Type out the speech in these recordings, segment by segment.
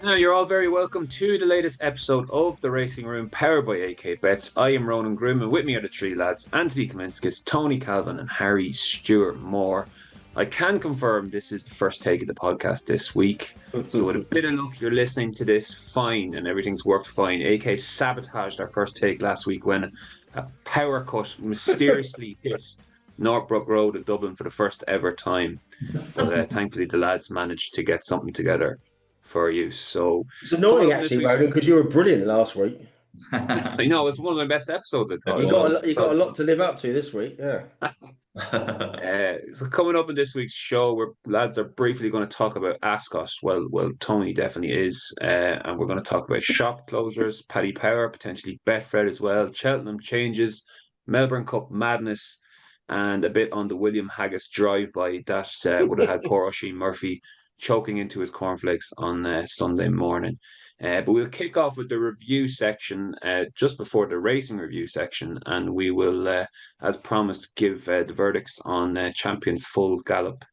Now, you're all very welcome to the latest episode of The Racing Room, powered by AK Bets. I am Ronan Groom, and with me are the three lads, Anthony Kaminskis, Tony Calvin, and Harry Stewart Moore. I can confirm this is the first take of the podcast this week. So with a bit of luck, you're listening to this fine and everything's worked fine. AK sabotaged our first take last week when a power cut mysteriously hit Northbrook Road in Dublin for the first ever time. But thankfully the lads managed to get something together for you. So It's coming annoying up in this actually, week's Ronan, because you were brilliant last week. I know it's one of my best episodes, I It thought. You was. got a lot to live up to this week. Yeah. So coming up in this week's show, where lads are briefly going to talk about Ascot. Well, Tony definitely is, and we're going to talk about shop closures, Paddy Power, potentially Betfred as well, Cheltenham changes, Melbourne Cup madness, and a bit on the William Haggas drive-by that would have had poor Oshin Murphy choking into his cornflakes on Sunday morning. But we'll kick off with the review section just before the racing review section, and we will, as promised, give the verdicts on Champions Full Gallop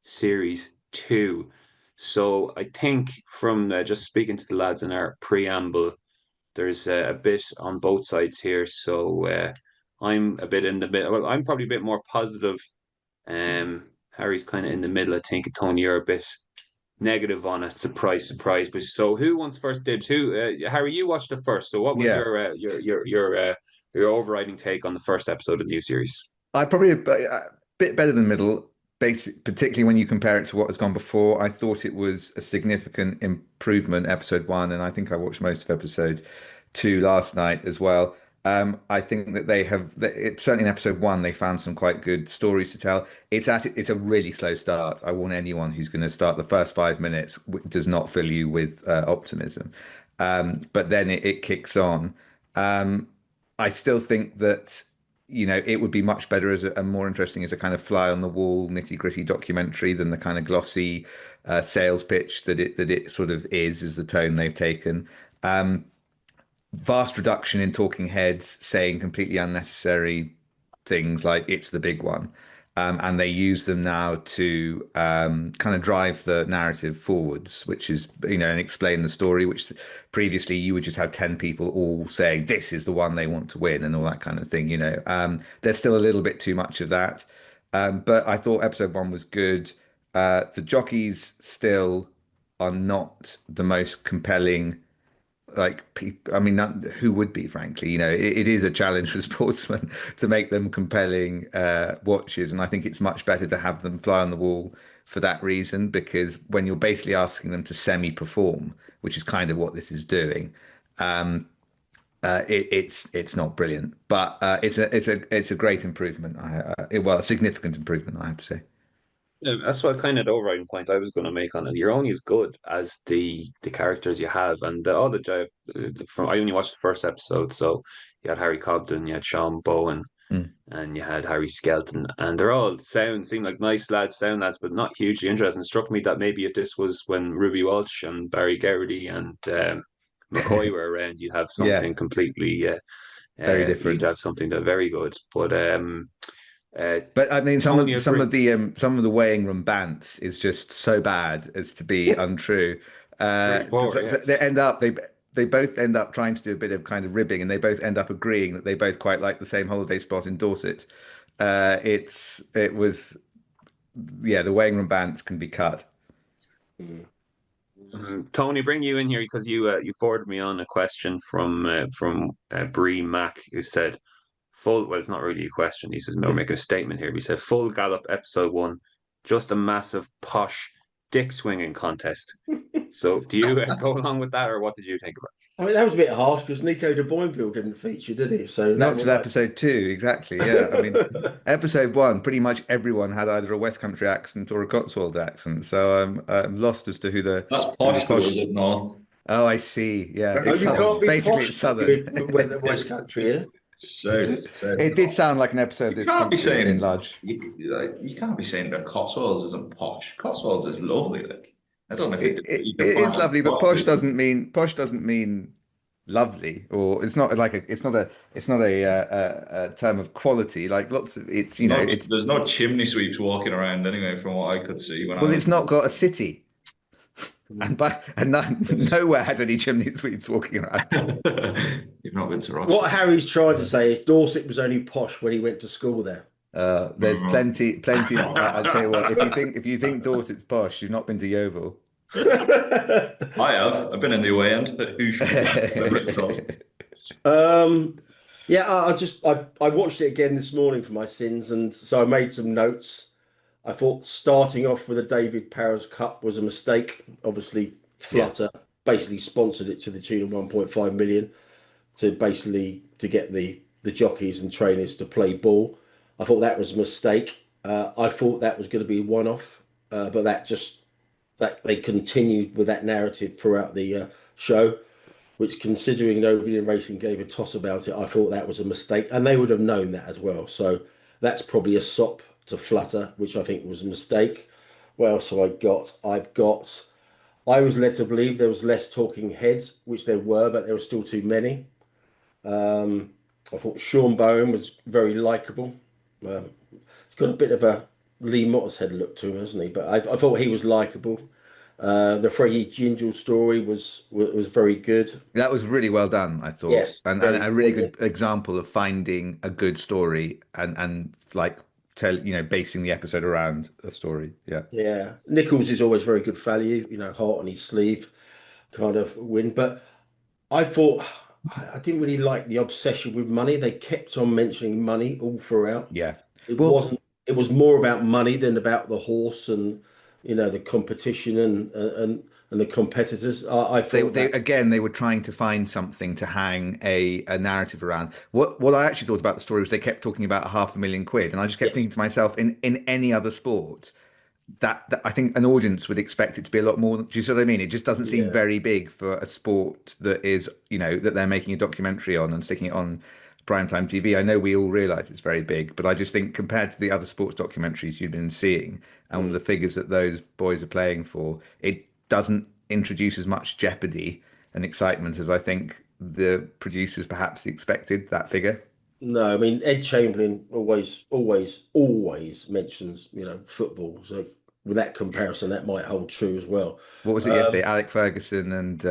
Series 2. So I think from just speaking to the lads in our preamble, there's a bit on both sides here. So I'm a bit in the middle. Well, I'm probably a bit more positive. Harry's kind of in the middle. I think Tony, you're a bit negative on it. Surprise, surprise. But so, who wants first dibs? Who? Harry, you watched it first. So, what was Yeah, your overriding take on the first episode of the new series? I probably a bit better than middle, particularly when you compare it to what has gone before. I thought it was a significant improvement, episode one, and I think I watched most of episode two last night as well. I think that certainly in episode one they found some quite good stories to tell. It's a really slow start. I warn anyone who's going to start the first 5 minutes does not fill you with optimism, but then it kicks on. Um, I still think that it would be much better as a more interesting as a kind of fly on the wall, nitty gritty documentary than the kind of glossy sales pitch that it sort of is the tone they've taken. Vast reduction in talking heads saying completely unnecessary things like it's the big one. And they use them now to kind of drive the narrative forwards, which is, and explain the story, which previously you would just have 10 people all saying this is the one they want to win and all that kind of thing. There's still a little bit too much of that. But I thought episode one was good. The jockeys still are not the most compelling like people. I mean, who would be, frankly? It is a challenge for sportsmen to make them compelling watches, and I think it's much better to have them fly on the wall for that reason, because when you're basically asking them to semi-perform, which is kind of what this is doing, it's not brilliant, but it's a great improvement. Well, a significant improvement, I have to say. Yeah, that's what kind of the overriding point I was going to make on it. You're only as good as the characters you have, and all from I only watched the first episode, so you had Harry Cobden, you had Sean Bowen, Mm. and you had Harry Skelton, and they're all seem like nice lads, sound lads, but not hugely interesting. It struck me that maybe if this was when Ruby Walsh and Barry Geraghty and McCoy were around, you'd have Yeah, something completely. very You'd different. have something that very good, but uh, But I mean, some Tony, of some of the some of the weighing room bants is just so bad as to be untrue. pretty poor, yeah. They both end up trying to do a bit of kind of ribbing, and they both end up agreeing that they both quite like the same holiday spot in Dorset. It was Yeah, the weighing room bants can be cut. Mm. Tony, bring you in here because you forwarded me on a question from Bree Mack, who said full. Well, it's not really a question. He says no, making a statement here. He said full Gallop episode one, just a massive posh dick swinging contest. So, do you go along with that, or what did you think about I mean, that was a bit harsh because Nico de Boinville didn't feature, did he? So that Not was till like, episode two, exactly. Yeah, I mean, episode one, pretty much everyone had either a West Country accent or a Cotswold accent. So I'm lost as to That's who the posh though, posh. is it not? Oh, I see. Yeah, oh, it's you southern. can't be Basically, posh it's southern. when the West It's, Country, it's, yeah? it's south, It did sound like an episode You that's can't be punctured in saying large. you can't be saying that Cotswolds isn't posh. Cotswolds is lovely. Like I don't know if you It is define lovely, but posh as posh doesn't mean lovely, or it's not a term of quality. Like lots of it's there's no it's chimney sweeps walking around anyway, from what I could see when I well, was. it's not got a city. Nowhere has any chimney sweeps walking around. You've not been to Ross. What Harry's trying to say is Dorset was only posh when he went to school there. There's plenty. I tell you what, if you think Dorset's posh, you've not been to Yeovil. I have. I've been in the away end at whatever it's called. I watched it again this morning for my sins, and so I made some notes. I thought starting off with a David Powers Cup was a mistake. Obviously, Flutter basically sponsored it to the tune of 1.5 million to get the jockeys and trainers to play ball. I thought that was a mistake. I thought that was going to be a one-off, but that they continued with that narrative throughout the show, which, considering nobody in racing gave a toss about it, I thought that was a mistake, and they would have known that as well. So that's probably a sop to Flutter, which I think was a mistake. What else have I got? I was led to believe there was less talking heads, which there were, but there were still too many. I thought Sean Bowen was very likeable. He's got a bit of a Lee Mottershead look to him, hasn't he? But I thought he was likeable. The Freddie Gingell story was very good. That was really well done, I thought. Yes, and a really good example of finding a good story and like basing the episode around a story. Yeah. Nichols is always very good value, heart on his sleeve kind of win. But I thought I didn't really like the obsession with money. They kept on mentioning money all throughout. Yeah. It was more about money than about the horse and the competition and the competitors. I thought they were trying to find something to hang a narrative around. What I actually thought about the story was they kept talking about £500,000, and I just kept thinking to myself, in any other sport, that I think an audience would expect it to be a lot more. Do you see what I mean? It just doesn't seem very big for a sport that is, that they're making a documentary on and sticking it on primetime TV. I know we all realise it's very big, but I just think compared to the other sports documentaries you've been seeing and the figures that those boys are playing for, it doesn't introduce as much jeopardy and excitement as I think the producers perhaps expected that figure. No, I mean, Ed Chamberlain always mentions, football. So with that comparison, that might hold true as well. What was it yesterday? Alec Ferguson and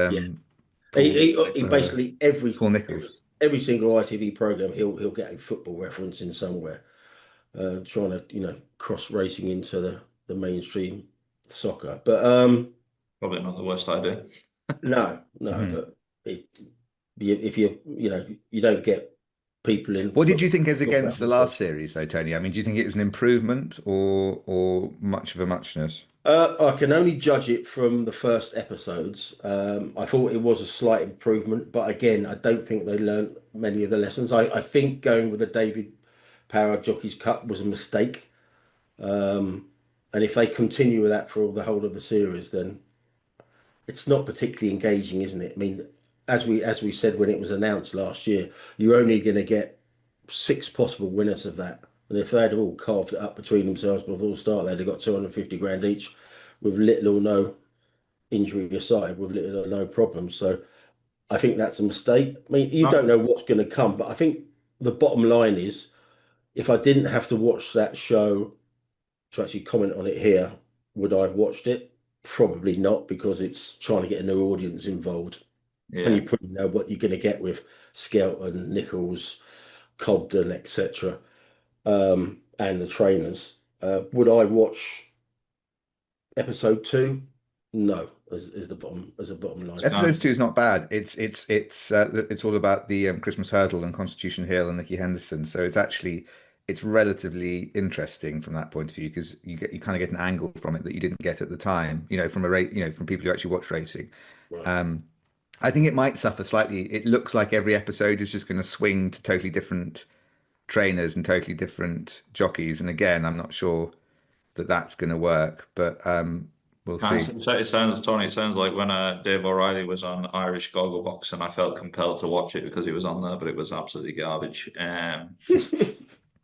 he basically Paul Nicholls. Every single ITV program, he'll get a football reference in somewhere, trying to cross racing into the mainstream soccer. But probably not the worst idea. No, but if you don't get people in. What did you think as against the last series, though, Tony? I mean, do you think it was an improvement or much of a muchness? I can only judge it from the first episodes. I thought it was a slight improvement, but again, I don't think they learned many of the lessons. I think going with the David Power Jockeys Cup was a mistake. And if they continue with that for the whole of the series, then it's not particularly engaging, isn't it? I mean, as we said when it was announced last year, you're only going to get 6 possible winners of that. And if they'd all carved it up between themselves before the start, they'd have got 250 grand each with little or no injury aside, with little or no problems. So I think that's a mistake. I mean, you don't know what's going to come, but I think the bottom line is, if I didn't have to watch that show to actually comment on it here, would I have watched it? Probably not, because it's trying to get a new audience involved. Yeah. And you probably know what you're going to get with Skelton, Nichols, Cobden, etc. And the trainers. Would I watch episode 2? No, as a bottom line. Episode 2 is not bad. It's all about the Christmas Hurdle and Constitution Hill and Nicky Henderson. So it's relatively interesting from that point of view, because you kind of get an angle from it that you didn't get at the time. From people who actually watch racing. Right. I think it might suffer slightly. It looks like every episode is just going to swing to totally different trainers and totally different jockeys. And again, I'm not sure that that's going to work, but we'll see. It sounds, Tony, it sounds like when Dave O'Reilly was on Irish Gogglebox, and I felt compelled to watch it because he was on there, but it was absolutely garbage.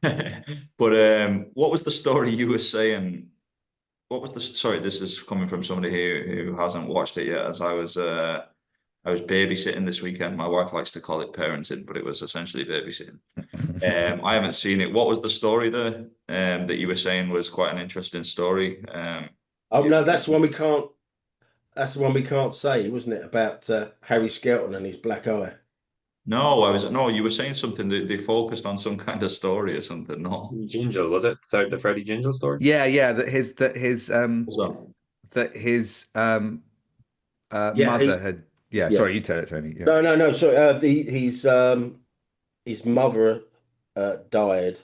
But what was the story you were saying? Sorry, this is coming from somebody who hasn't watched it yet, as I was babysitting this weekend. My wife likes to call it parenting, but it was essentially babysitting. I haven't seen it. What was the story there that you were saying was quite an interesting story? No, that's one we can't. that's the one we can't say, wasn't it? About Harry Skelton and his black eye. No, no, you were saying something that they focused on some kind of story or something. No. Gingell, was it? The Freddie Gingell story? Yeah, yeah, What's that? that his Yeah, mother had. Yeah, yeah. sorry, you tell it, Tony. Yeah, No. Sorry, his mother died,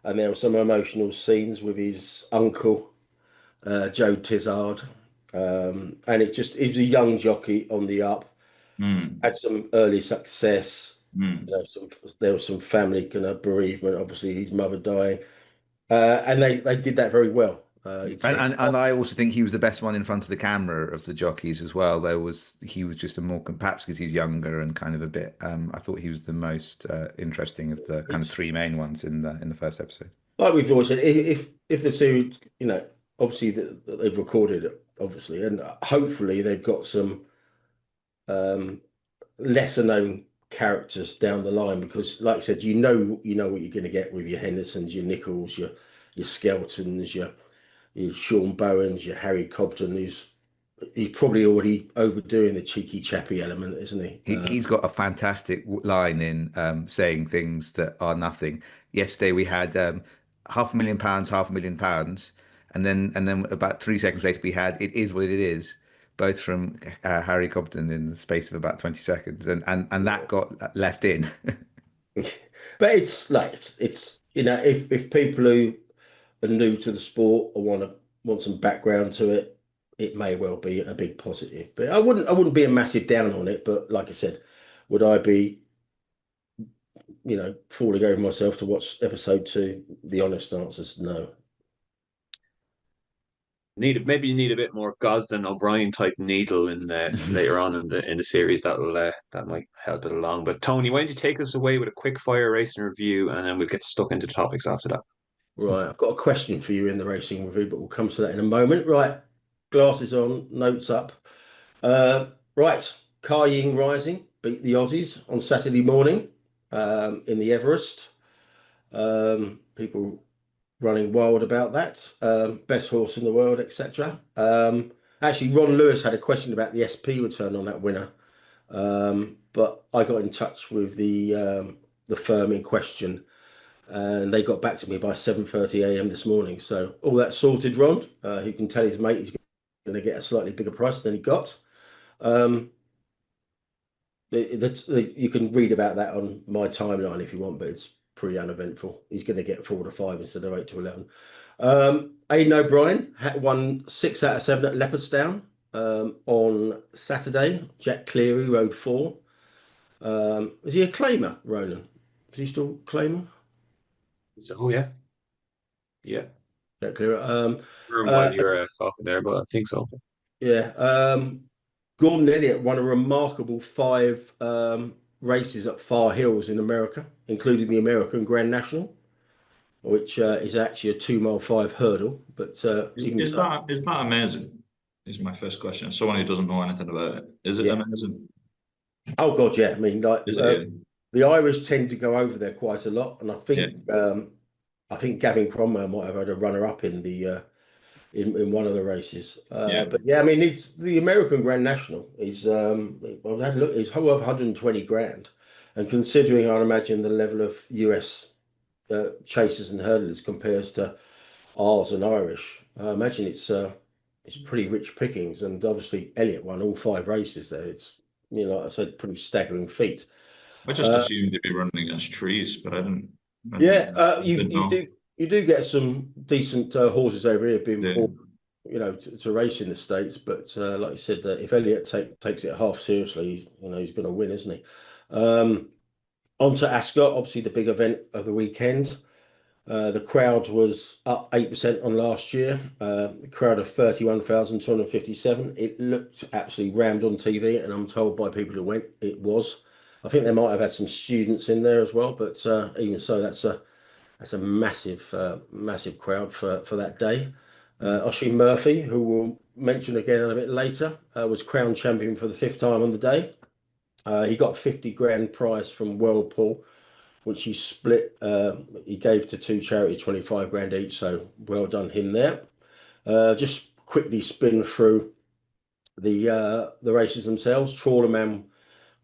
and there were some emotional scenes with his uncle, Joe Tizard, and he was a young jockey on the up, Hmm. had some early success. Hmm. There was some family kind of bereavement, obviously his mother dying, and they did that very well. and I also think he was the best one in front of the camera of the jockeys as well. He was just a more perhaps because he's younger and kind of a bit. I thought he was the most interesting of the kind of It's three main ones in the first episode. like we've always said, if the series, obviously they've recorded it, obviously, and hopefully they've got some um, lesser known characters down the line because, like I said, you know what you're going to get with your Hendersons, your Nichols, your Skeltons, your Sean Bowens, your Harry Cobden, he's probably already overdoing the cheeky chappy element, isn't he? He's got a fantastic line in saying things that are nothing. Yesterday we had £500,000, £500,000, and then about 3 seconds later we had "It is what it is," both from Harry Cobden in the space of about 20 seconds, and that got left in. But it's like it's if people who are new to the sport or want some background to it, it may well be a big positive. But I wouldn't be a massive down on it. But like I said, would I be falling over myself to watch episode 2? The honest answer is no. Maybe you need a bit more Gosden O'Brien type needle in later on in the series. That might help it along. But Tony, why don't you take us away with a quick fire racing review, and then we'll get stuck into topics after that. Right, I've got a question for you in the racing review, but we'll come to that in a moment. Right, glasses on, notes up. Right, Car Ying Rising beat the Aussies on Saturday morning in the Everest. People running wild about that. Best horse in the world, etc. Actually, Ron Lewis had a question about the SP return on that winner, but I got in touch with the firm in question, and they got back to me by 7:30 a.m. this morning. So all that sorted, Ron. He can tell his mate he's going to get a slightly bigger price than he got. Um, you can read about that on my timeline if you want, but it's pretty uneventful. He's going to get 4 to 5 instead of 8 to 11. Aidan O'Brien won 6 out of 7 at Leopardstown on Saturday. Jack Cleary rode 4. Is he a claimer, Ronan? Is he still claimer? Oh yeah, yeah. Jack Cleary. While you're talking there, but I think so. Yeah. Gordon Elliott won a remarkable 5 races at Far Hills in America, including the American Grand National, which is actually a 2 mile 5 hurdle. But even so, Is that amazing? Is my first question. Someone who doesn't know anything about it. Is it yeah. amazing? Oh God, yeah. I mean, like Is it? Yeah. the Irish tend to go over there quite a lot, and Yeah. I think Gavin Cromwell might have had a runner up in the in one of the races. Yeah. But yeah, I mean, the American Grand National is well, I had a look, it's worth 120 grand, and considering I imagine the level of US chasers and hurdlers compares to ours and Irish, I imagine it's pretty rich pickings. And obviously, Elliott won all 5 races there. It's like I said, pretty staggering feat. I just assumed they'd be running against trees, but I Yeah, didn't know. you do get some decent horses over here being Yeah. brought, to race in the States. But like I said, if Elliott takes it half seriously, he's going to win, isn't he? On to Ascot, obviously the big event of the weekend. The crowd was up 8% on last year. The crowd of 31,257. It looked absolutely rammed on TV, and I'm told by people who went, it was. I think they might have had some students in there as well, but even so, that's a massive, massive crowd for that day. Oshin Murphy, who we'll mention again a bit later, was crowned champion for the 5th time on the day. He got a 50 grand prize from Whirlpool, which he split. He gave to 2 charities, 25 grand each. So well done him there. Just quickly spin through The races themselves, Trawlerman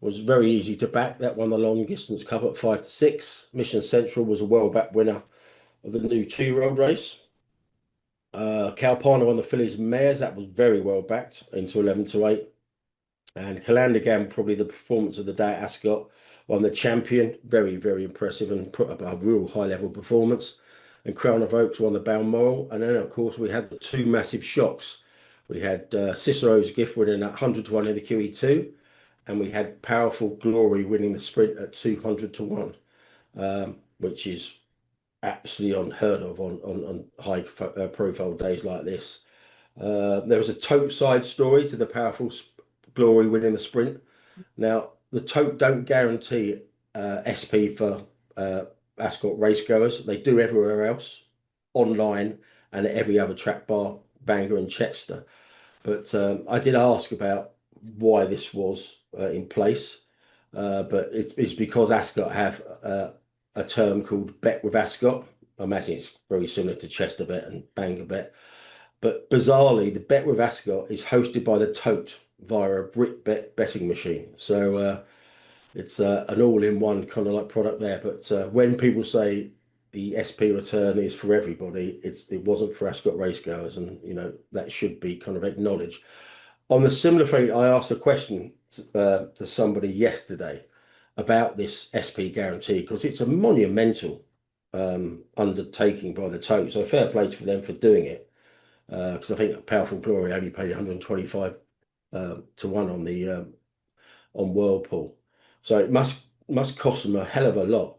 was very easy to back. That won the long distance cup at 5-6. Mission Central was a well backed winner of the new 2-year-old race. Calpana won the fillies and mares. That was very well backed into 11-8. And Calandagam, probably the performance of the day at Ascot, won the champion. Very, very impressive and put up a real high level performance. And Crown of Oaks won the Balmoral. And then, of course, we had the two massive shocks. We had Cicero's Gift winning at 100-1 in the QE2. And we had Powerful Glory winning the sprint at 200-1, which is absolutely unheard of on high profile days like this. There was a Tote side story to the Powerful Glory winning the sprint. Now, the Tote don't guarantee SP for Ascot racegoers. They do everywhere else, online and at every other track bar, Bangor and Chester. But I did ask about why this was in place. But it's because Ascot have a term called Bet with Ascot. I imagine it's very similar to Chester Bet and Bangor Bet. But bizarrely, the Bet with Ascot is hosted by the Tote via a BritBet betting machine. So it's an all-in-one kind of like product there. But when people say the SP return is for everybody, it wasn't for Ascot racegoers, and that should be kind of acknowledged. On the similar thing, I asked a question to somebody yesterday about this SP guarantee because it's a monumental undertaking by the Tote. So fair play for them for doing it. Because I think Powerful Glory only paid 125 to 1 on the on Whirlpool, so it must cost them a hell of a lot.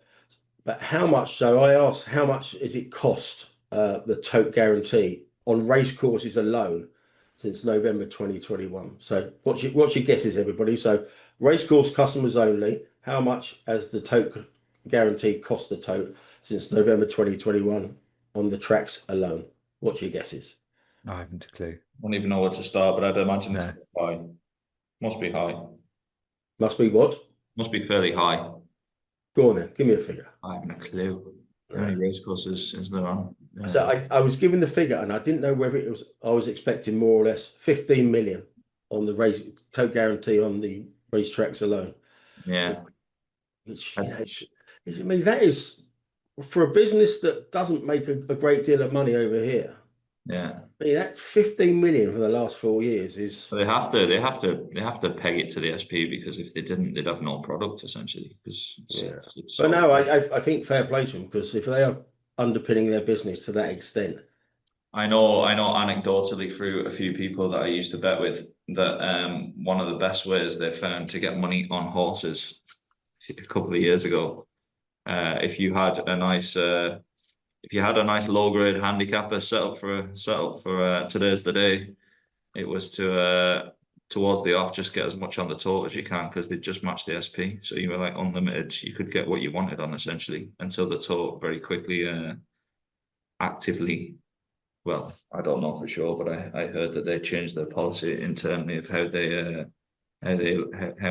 But how much? So I asked, how much is it cost the Tote guarantee on race courses alone since November 2021? So what's your guesses, everybody? So racecourse customers only. How much has the Tote guarantee cost the Tote since November 2021 on the tracks alone? What's your guesses? I haven't a clue. I don't even know where to start, but I'd imagine it's high. Must be high. Must be what? Must be fairly high. Go on then, give me a figure. I haven't a clue. How many race courses is there on? Yeah. So I was given the figure and I didn't know whether it was, I was expecting more or less 15 million on the race Tote guarantee on the racetracks alone. Yeah. Which, I mean, that is for a business that doesn't make a great deal of money over here. Yeah. I mean, that 15 million for the last 4 years is. They have to peg it to the SP, because if they didn't, they'd have no product essentially. Because but no, I think fair play to them, because if they are underpinning their business to that extent. I know anecdotally through a few people that I used to bet with that one of the best ways they found to get money on horses a couple of years ago, if you had a nice low grade handicapper set up for today's the day, it was to towards the off just get as much on the Tote as you can, because they just matched the SP, so you were like unlimited. You could get what you wanted on essentially, until the Tote very quickly actively. Well, I don't know for sure, but I heard that they changed their policy internally of how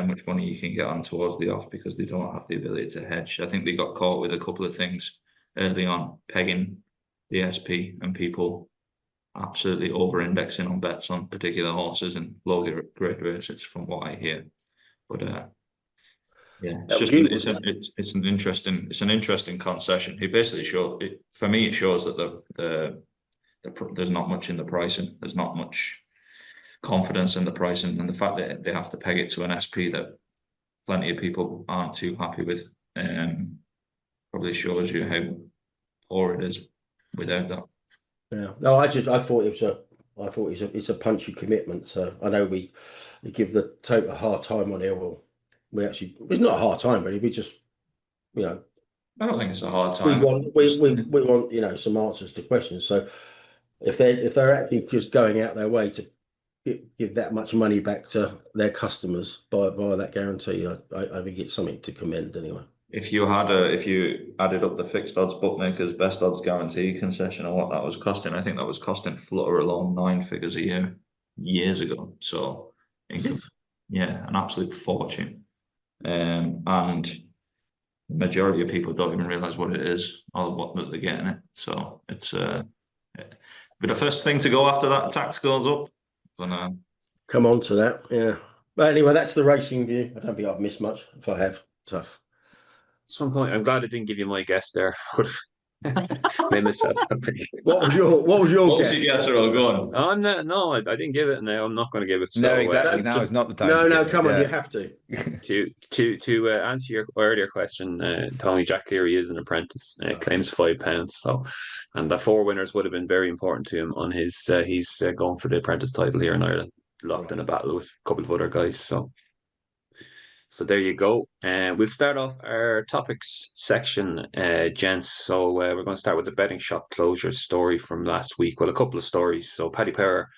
much money you can get on towards the off, because they don't have the ability to hedge. I think they got caught with a couple of things early on, pegging the SP and people absolutely over-indexing on bets on particular horses and low grade races, from what I hear. But yeah, it's an interesting concession. It basically for me it shows that there's not much in the pricing. There's not much confidence in the pricing, and the fact that they have to peg it to an SP that plenty of people aren't too happy with probably shows you how poor it is without that. Yeah, no, I thought it's a punchy commitment. So I know we give the Tote a hard time on here. Well, it's not a hard time really. We just, I don't think it's a hard time. We want some answers to questions. So if they're actually just going out their way to give that much money back to their customers via that guarantee, I think it's something to commend anyway. If you added up the fixed odds bookmakers best odds guarantee concession and what that was costing, I think that was costing Flutter alone 9 figures a year years ago. So yeah, an absolute fortune. And the majority of people don't even realize what it is or what they're getting it. So it's but the first thing to go after that tax goes up. But come on to that. Yeah. But anyway, that's the racing view. I don't think I've missed much. If I have, tough. I'm glad I didn't give you my guess there. Made myself happy. What was your What was guess? it? Yes, or all gone? I'm not, no, I didn't give it. No, I'm not going to give it. No, So exactly. Now just is not the time. No, to come on, yeah. you have to. to answer your earlier question, Tony, Jack Cleary is an apprentice. Claims £5. So, and the 4 winners would have been very important to him on his. He's going for the apprentice title here in Ireland, locked in a battle with a couple of other guys. So there you go. We'll start off our topics section, gents. So we're going to start with the betting shop closure story from last week. Well, a couple of stories. So Paddy Power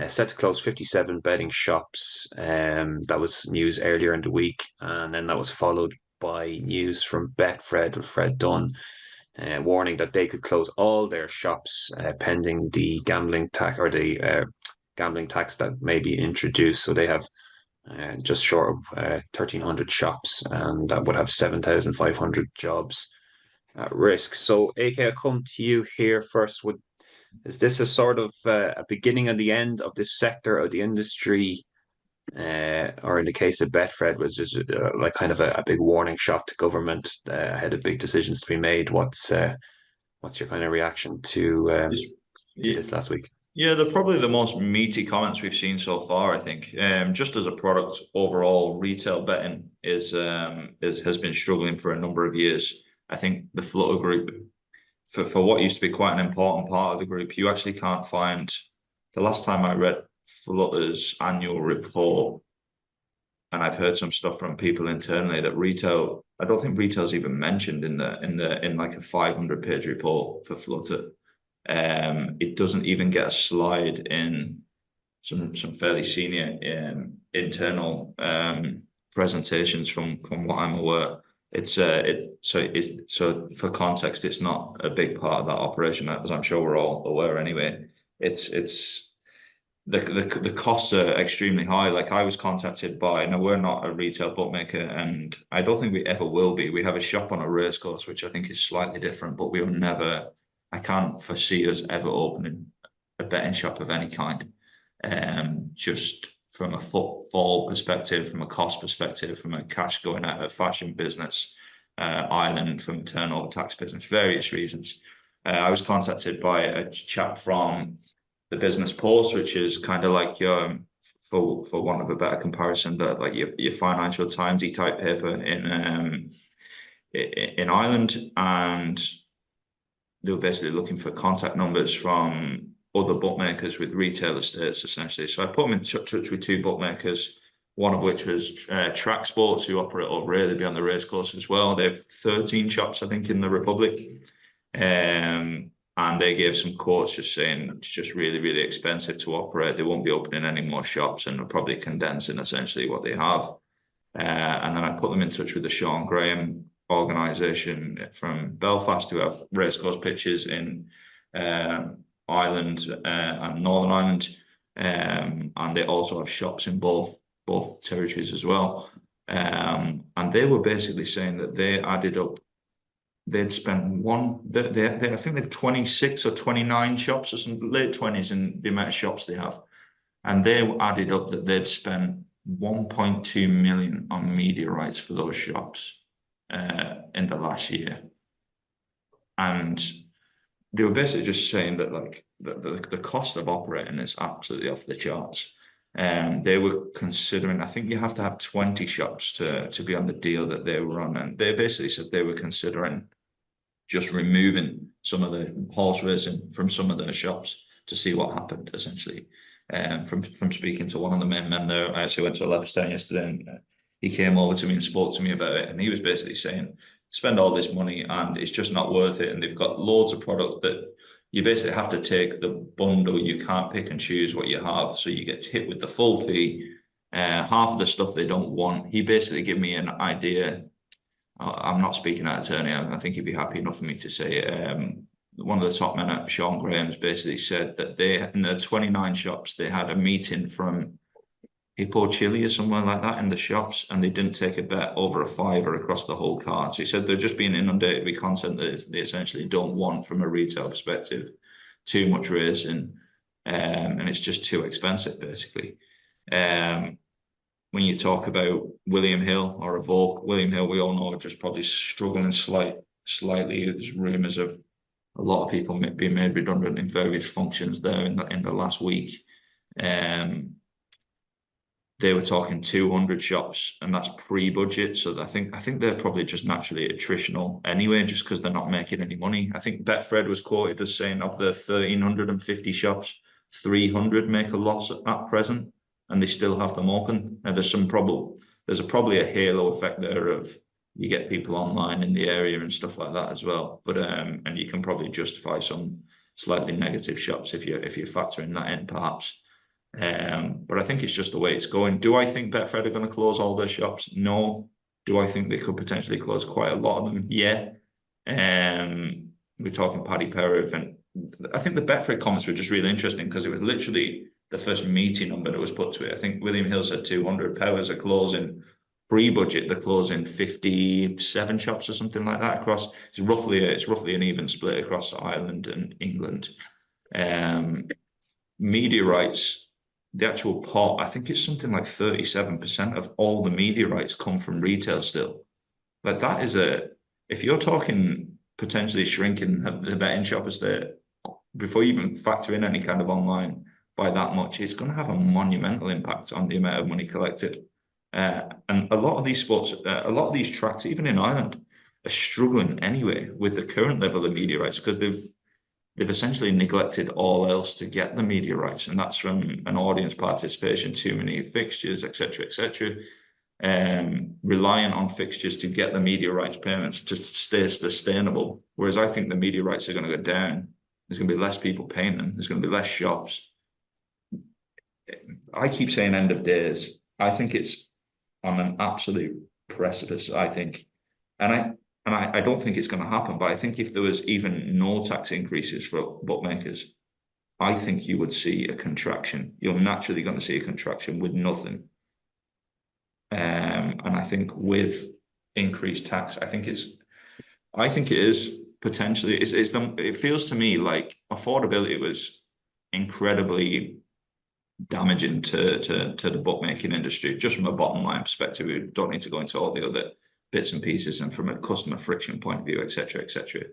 set to close 57 betting shops. That was news earlier in the week, and then that was followed by news from Betfred with Fred Dunn, warning that they could close all their shops pending the gambling tax or the gambling tax that may be introduced. So they have just short of 1,300 shops, and that would have 7,500 jobs at risk. So, AK, I'll come to you here first. Is this a sort of a beginning and the end of this sector of the industry, or in the case of Betfred, was just like kind of a big warning shot to government ahead of big decisions to be made? What's your kind of reaction to this last week? Yeah, they're probably the most meaty comments we've seen so far, I think. Just as a product overall, retail betting has been struggling for a number of years. I think the Flutter Group, for what used to be quite an important part of the group, you actually can't find. The last time I read Flutter's annual report, and I've heard some stuff from people internally that retail, I don't think retail's even mentioned in like a 500-page report for Flutter. It doesn't even get a slide in some fairly senior internal presentations from what I'm aware. So for context, it's not a big part of that operation, as I'm sure we're all aware anyway. It's the costs are extremely high. Like, I was contacted by, now we're not a retail bookmaker, and I don't think we ever will be. We have a shop on a racecourse, which I think is slightly different, but we will never. I can't foresee us ever opening a betting shop of any kind. Just from a footfall perspective, from a cost perspective, from a cash going out of fashion business, Ireland, from turnover tax business, various reasons. I was contacted by a chap from the Business Post, which is kind of like your, for want of a better comparison, but like your Financial Timesy type paper in Ireland, and they were basically looking for contact numbers from other bookmakers with retail estates, essentially. So I put them in touch with 2 bookmakers, one of which was Track Sports, who operate over here. They'd be on the racecourse as well. They have 13 shops, I think, in the Republic. And they gave some quotes just saying it's just really, really expensive to operate. They won't be opening any more shops, and they're probably condensing essentially what they have. And then I put them in touch with the Sean Graham organisation from Belfast, who have racecourse pitches in Ireland and Northern Ireland, and they also have shops in both territories as well. And they were basically saying that they added up, they'd spent I think they've 26 or 29 shops, or some late 20s in the amount of shops they have, and they added up that they'd spent 1.2 million on media rights for those shops in the last year. And they were basically just saying that, like, the cost of operating is absolutely off the charts. They were considering, I think you have to have 20 shops to be on the deal that they were on, and they basically said they were considering just removing some of the horse racing from some of their shops to see what happened, essentially. From speaking to one of the main men there, I actually went to Leopardstown yesterday, and he came over to me and spoke to me about it, and he was basically saying, spend all this money and it's just not worth it, and they've got loads of products that you basically have to take the bundle. You can't pick and choose what you have, so you get hit with the full fee. Half of the stuff they don't want. He basically gave me an idea. I'm not speaking out of turn here. I think he'd be happy enough for me to say it. One of the top men at Sean Graham's basically said that they, in the 29 shops, they had a meeting from Hippo Chili or somewhere like that in the shops, and they didn't take a bet over a fiver across the whole card. So he said they're just being inundated with content that they essentially don't want from a retail perspective. Too much racing, and it's just too expensive, basically. When you talk about William Hill or Evoke, William Hill, we all know, just probably struggling slightly. There's rumours of a lot of people being made redundant in various functions there in the last week. They were talking 200 shops, and that's pre-budget. So I think they're probably just naturally attritional anyway, just because they're not making any money. I think Betfred was quoted as saying of the 1,350 shops, 300 make a loss at present, and they still have them open. And there's probably a halo effect there of you get people online in the area and stuff like that as well. But and you can probably justify some slightly negative shops if you're factoring that in, perhaps. But I think it's just the way it's going. Do I think Betfred are going to close all their shops? No. Do I think they could potentially close quite a lot of them? Yeah. We're talking Paddy Power event. I think the Betfred comments were just really interesting because it was literally the first meaty number that was put to it. I think William Hill said 200. Powers are closing pre-budget. They're closing 57 shops or something like that across. It's roughly an even split across Ireland and England. Media rights. The actual pot, I think it's something like 37% of all the media rights come from retail still. But that is if you're talking potentially shrinking the betting shop estate, before you even factor in any kind of online by that much, it's going to have a monumental impact on the amount of money collected. And a lot of these sports, a lot of these tracks, even in Ireland, are struggling anyway with the current level of media rights because they've essentially neglected all else to get the media rights, and that's from an audience participation, too many fixtures, etc., etc. Reliant on fixtures to get the media rights payments to stay sustainable. Whereas I think the media rights are going to go down. There's going to be less people paying them. There's going to be less shops. I keep saying end of days. I think it's on an absolute precipice, I think. And I don't think it's going to happen, but I think if there was even no tax increases for bookmakers, I think you would see a contraction. You're naturally going to see a contraction with nothing. And I think with increased tax, I think it is potentially, it feels to me like affordability was incredibly damaging to the bookmaking industry, just from a bottom line perspective. We don't need to go into all the other bits and pieces and from a customer friction point of view, etc., etc.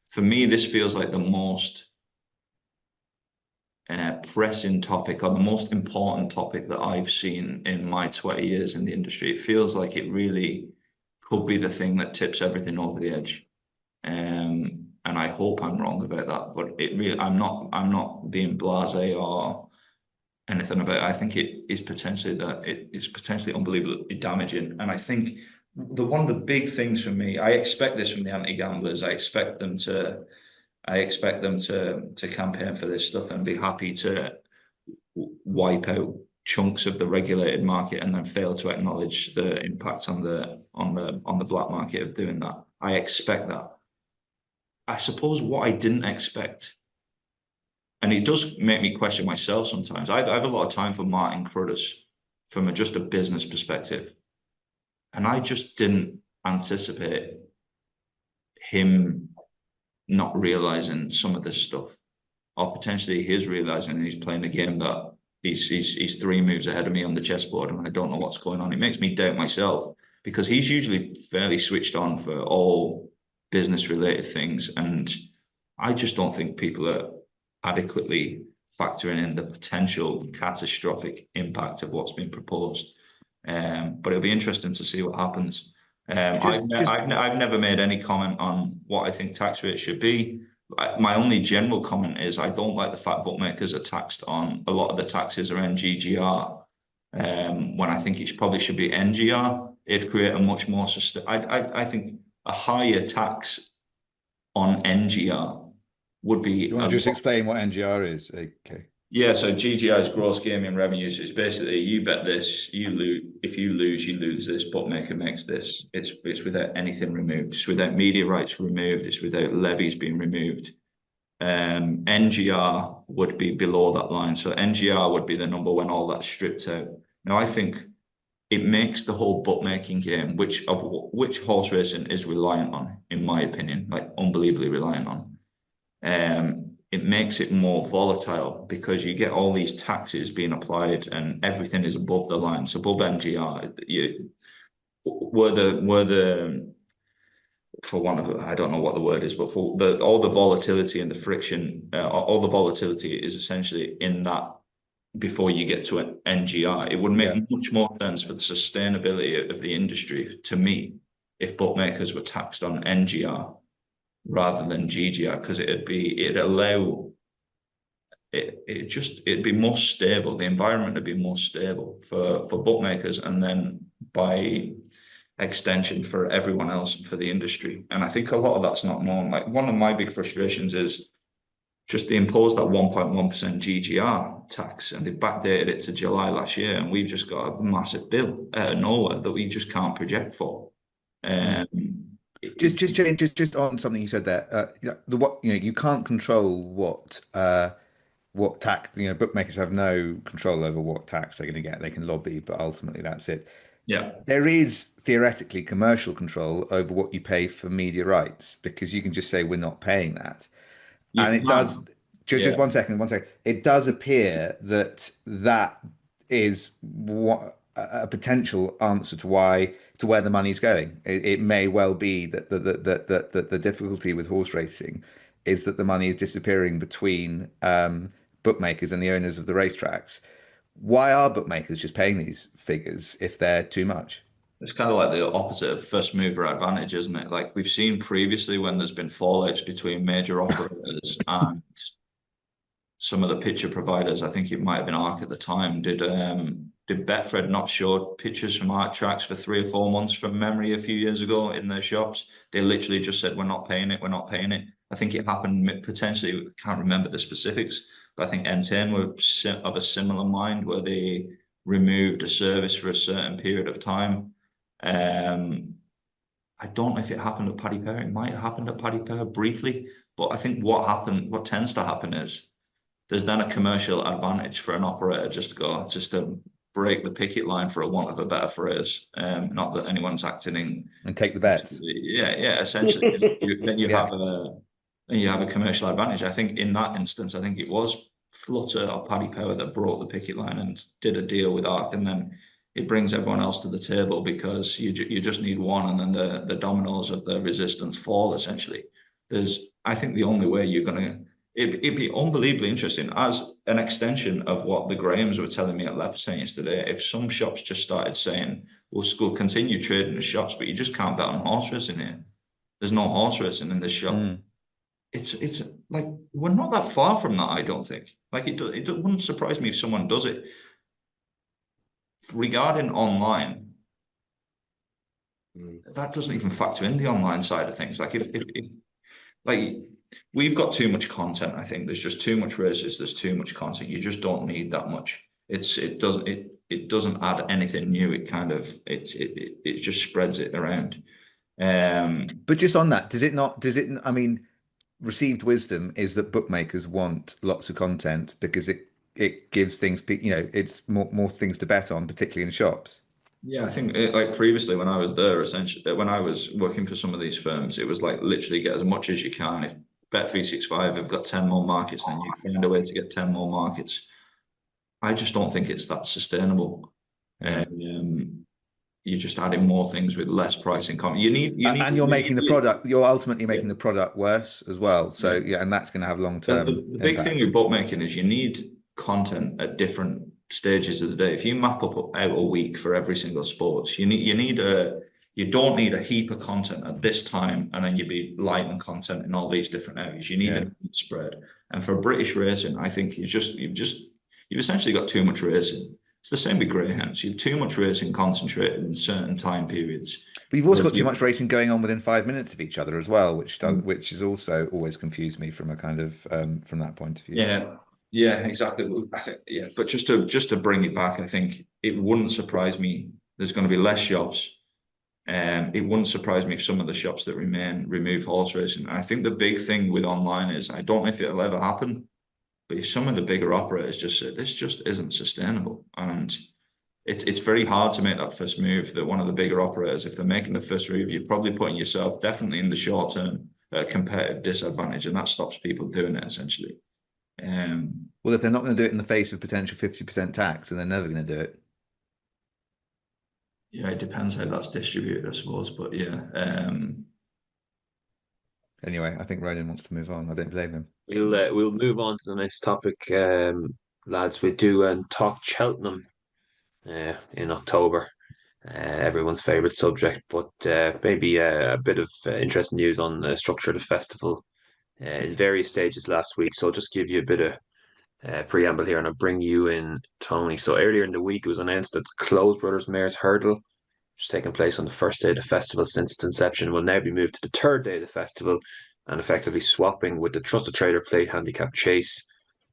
For me, this feels like the most pressing topic or the most important topic that I've seen in my 20 years in the industry. It feels like it really could be the thing that tips everything over the edge. And I hope I'm wrong about that, but I'm not being blasé or anything about it. I think it is potentially unbelievably damaging. And I think one of the big things for me, I expect this from the anti-gamblers. I expect them to campaign for this stuff and be happy to wipe out chunks of the regulated market and then fail to acknowledge the impact on the black market of doing that. I expect that. I suppose what I didn't expect, and it does make me question myself sometimes. I have a lot of time for Martin Cruddas from just a business perspective. And I just didn't anticipate him not realizing some of this stuff, or potentially his realizing he's playing a game that he's 3 moves ahead of me on the chessboard and I don't know what's going on. It makes me doubt myself because he's usually fairly switched on for all business related things. And I just don't think people are adequately factoring in the potential catastrophic impact of what's been proposed. But it'll be interesting to see what happens. I've never made any comment on what I think tax rates should be. My only general comment is I don't like the fact bookmakers are taxed on a lot of the taxes around GGR, when I think it probably should be NGR. It'd create a much more I think a higher tax on NGR would be. You want to just explain what NGR is? Okay. Yeah, so GGR is gross gaming revenues. It's basically you bet this, you lose. If you lose this. Bookmaker makes this. It's without anything removed. It's without media rights removed. It's without levies being removed. NGR would be below that line. So NGR would be the number when all that's stripped out. Now I think it makes the whole bookmaking game, which horse racing is reliant on, in my opinion, like unbelievably reliant on. it makes it more volatile because you get all these taxes being applied and everything is above the line. So above NGR, were the for one of it, I don't know what the word is, but for all the volatility and the friction, all the volatility is essentially in that before you get to an NGR. It would make much more sense for the sustainability of the industry, to me, if bookmakers were taxed on NGR rather than GGR, because it'd be more stable. The environment would be more stable for bookmakers, and then by extension for everyone else and for the industry. And I think a lot of that's not known. Like, one of my big frustrations is just they imposed that 1.1% GGR tax, and they backdated it to July last year, and we've just got a massive bill out of nowhere that we just can't project for. Just on something you said there, you can't control what tax, bookmakers have no control over what tax they're going to get. They can lobby, but ultimately that's it. Yeah. There is theoretically commercial control over what you pay for media rights, because you can just say we're not paying that. It does, just one second. It does appear that is what a potential answer to where the money's going. It may well be that the difficulty with horse racing is that the money is disappearing between bookmakers and the owners of the racetracks. Why are bookmakers just paying these figures if they're too much? It's kind of like the opposite of first mover advantage, isn't it? Like we've seen previously when there's been fallouts between major operators and some of the picture providers. I think it might have been ARC at the time. Did Betfred not show pictures from ARC tracks for 3 or 4 months from memory a few years ago in their shops? They literally just said, we're not paying it, we're not paying it. I think it happened potentially, can't remember the specifics, but I think N10 were of a similar mind, where they removed a service for a certain period of time. I don't know if it happened at Pari-mutuel. It might have happened at Pari-mutuel briefly, but I think what tends to happen is there's then a commercial advantage for an operator just to break the picket line, for a want of a better phrase. Not that anyone's acting in and take the bet. Yeah. Essentially, then you have a commercial advantage. I think in that instance, I think it was Flutter or Pari-mutuel that brought the picket line and did a deal with ARC, and then it brings everyone else to the table, because you just need one, and then the dominoes of the resistance fall. Essentially, I think the only way you're gonna it'd be unbelievably interesting, as an extension of what the Grahams were telling me at Leopardstown yesterday. If some shops just started saying, we'll continue trading the shops, but you just can't bet on horse racing here. There's no horse racing in this shop. It's like, we're not that far from that, I don't think. Like, it wouldn't surprise me if someone does it. Regarding online, that doesn't even factor in the online side of things. Like, if like, we've got too much content. I think there's just too much races. There's too much content. You just don't need that much. It doesn't add anything new. It just spreads it around. But just on that, I mean, received wisdom is that bookmakers want lots of content because it gives things, it's more things to bet on, particularly in shops. Yeah, I think like previously when I was there, essentially when I was working for some of these firms, it was like literally get as much as you can. If Bet365 have got 10 more markets, then you find a way to get 10 more markets. I just don't think it's that sustainable. You're just adding more things with less pricing. And you're making the product. You're ultimately making the product worse as well. So and that's going to have long-term. The big thing with bookmaking is you need content at different stages of the day. If you map out a week for every single sport, you don't need a heap of content at this time, and then you'd be light on content in all these different areas. You need a spread. And for British racing, I think you've essentially got too much racing. It's the same with greyhounds. You have too much racing concentrated in certain time periods. But you've also got too much racing going on within 5 minutes of each other as well, which is also always confused me from a kind of from that point of view. Yeah, exactly. I think but just to bring it back, I think it wouldn't surprise me. There's going to be less shops. It wouldn't surprise me if some of the shops that remove horse racing. I think the big thing with online is, I don't know if it'll ever happen, but if some of the bigger operators just say this just isn't sustainable, and it's very hard to make that first move, that one of the bigger operators, if they're making the first move, you're probably putting yourself definitely in the short term at a competitive disadvantage, and that stops people doing it essentially. Well, if they're not going to do it in the face of potential 50% tax, then they're never going to do it. Yeah, it depends how that's distributed, I suppose. But yeah, Anyway, I think Ronan wants to move on. I don't blame him. We'll move on to the next topic, lads. We do talk Cheltenham in October. Everyone's favourite subject, but maybe a bit of interesting news on the structure of the festival in various stages last week. So I'll just give you a bit of preamble here, and I'll bring you in, Tony. So earlier in the week, it was announced that the Close Brothers Mares Hurdle, which is taking place on the first day of the festival since its inception, will now be moved to the third day of the festival and effectively swapping with the Trusted Trader Plate Handicap Chase.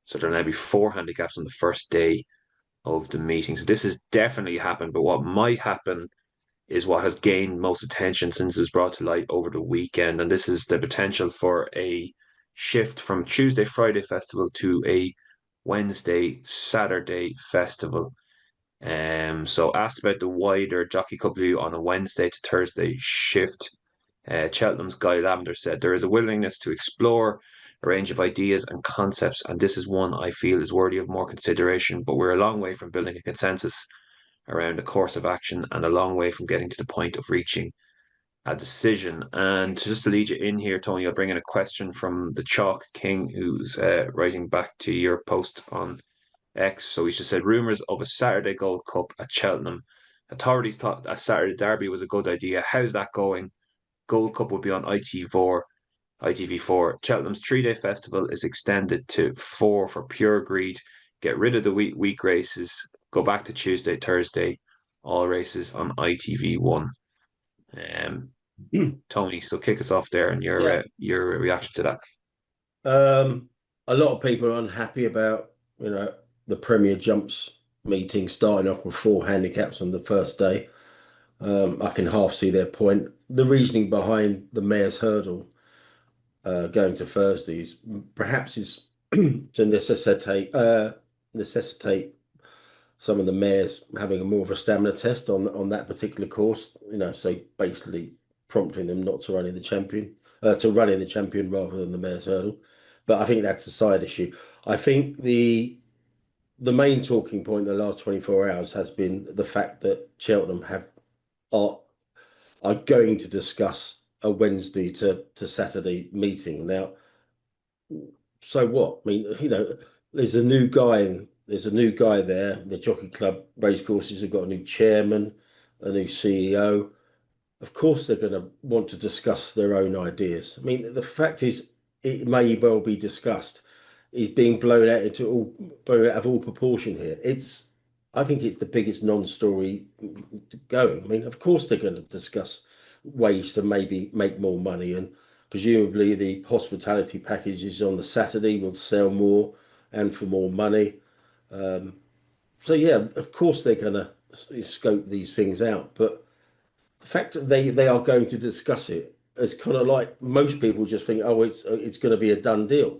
So there'll now be 4 handicaps on the first day of the meeting. So this has definitely happened, but what might happen is what has gained most attention since it was brought to light over the weekend. And this is the potential for a shift from Tuesday, Friday festival to a Wednesday, Saturday festival. So asked about the wider Jockey Cup view on a Wednesday to Thursday shift, Cheltenham's Guy Lavender said there is a willingness to explore a range of ideas and concepts, and this is one I feel is worthy of more consideration, but we're a long way from building a consensus around a course of action and a long way from getting to the point of reaching a decision. And just to lead you in here, Tony, I'll bring in a question from the Chalk King, who's writing back to your post on X. So he just said, rumours of a Saturday Gold Cup at Cheltenham. Authorities thought a Saturday Derby was a good idea. How's that going? Gold Cup will be on ITV4. Cheltenham's 3-day festival is extended to 4 for pure greed. Get rid of the week races. Go back to Tuesday, Thursday. All races on ITV1. Tony, so kick us off there and your reaction to that. A lot of people are unhappy about the Premier Jumps meeting starting off with 4 handicaps on the first day. I can half see their point. The reasoning behind the Mayor's Hurdle going to Thursdays perhaps is to necessitate some of the mares having a more of a stamina test on that particular course. So basically prompting them not to run in the champion, rather than the Mayor's Hurdle. But I think that's a side issue. I think the main talking point in the last 24 hours has been the fact that Cheltenham are going to discuss a Wednesday to Saturday meeting. Now, so what? I mean, there's a new guy there. The Jockey Club racecourses have got a new chairman, a new CEO. Of course, they're going to want to discuss their own ideas. I mean, the fact is, it may well be discussed. Is being blown out of all proportion here. I think it's the biggest non-story going. I mean, of course they're going to discuss ways to maybe make more money, and presumably the hospitality packages on the Saturday will sell more and for more money. So yeah, of course they're going to scope these things out, but the fact that they are going to discuss it is kind of like most people just think, oh, it's going to be a done deal.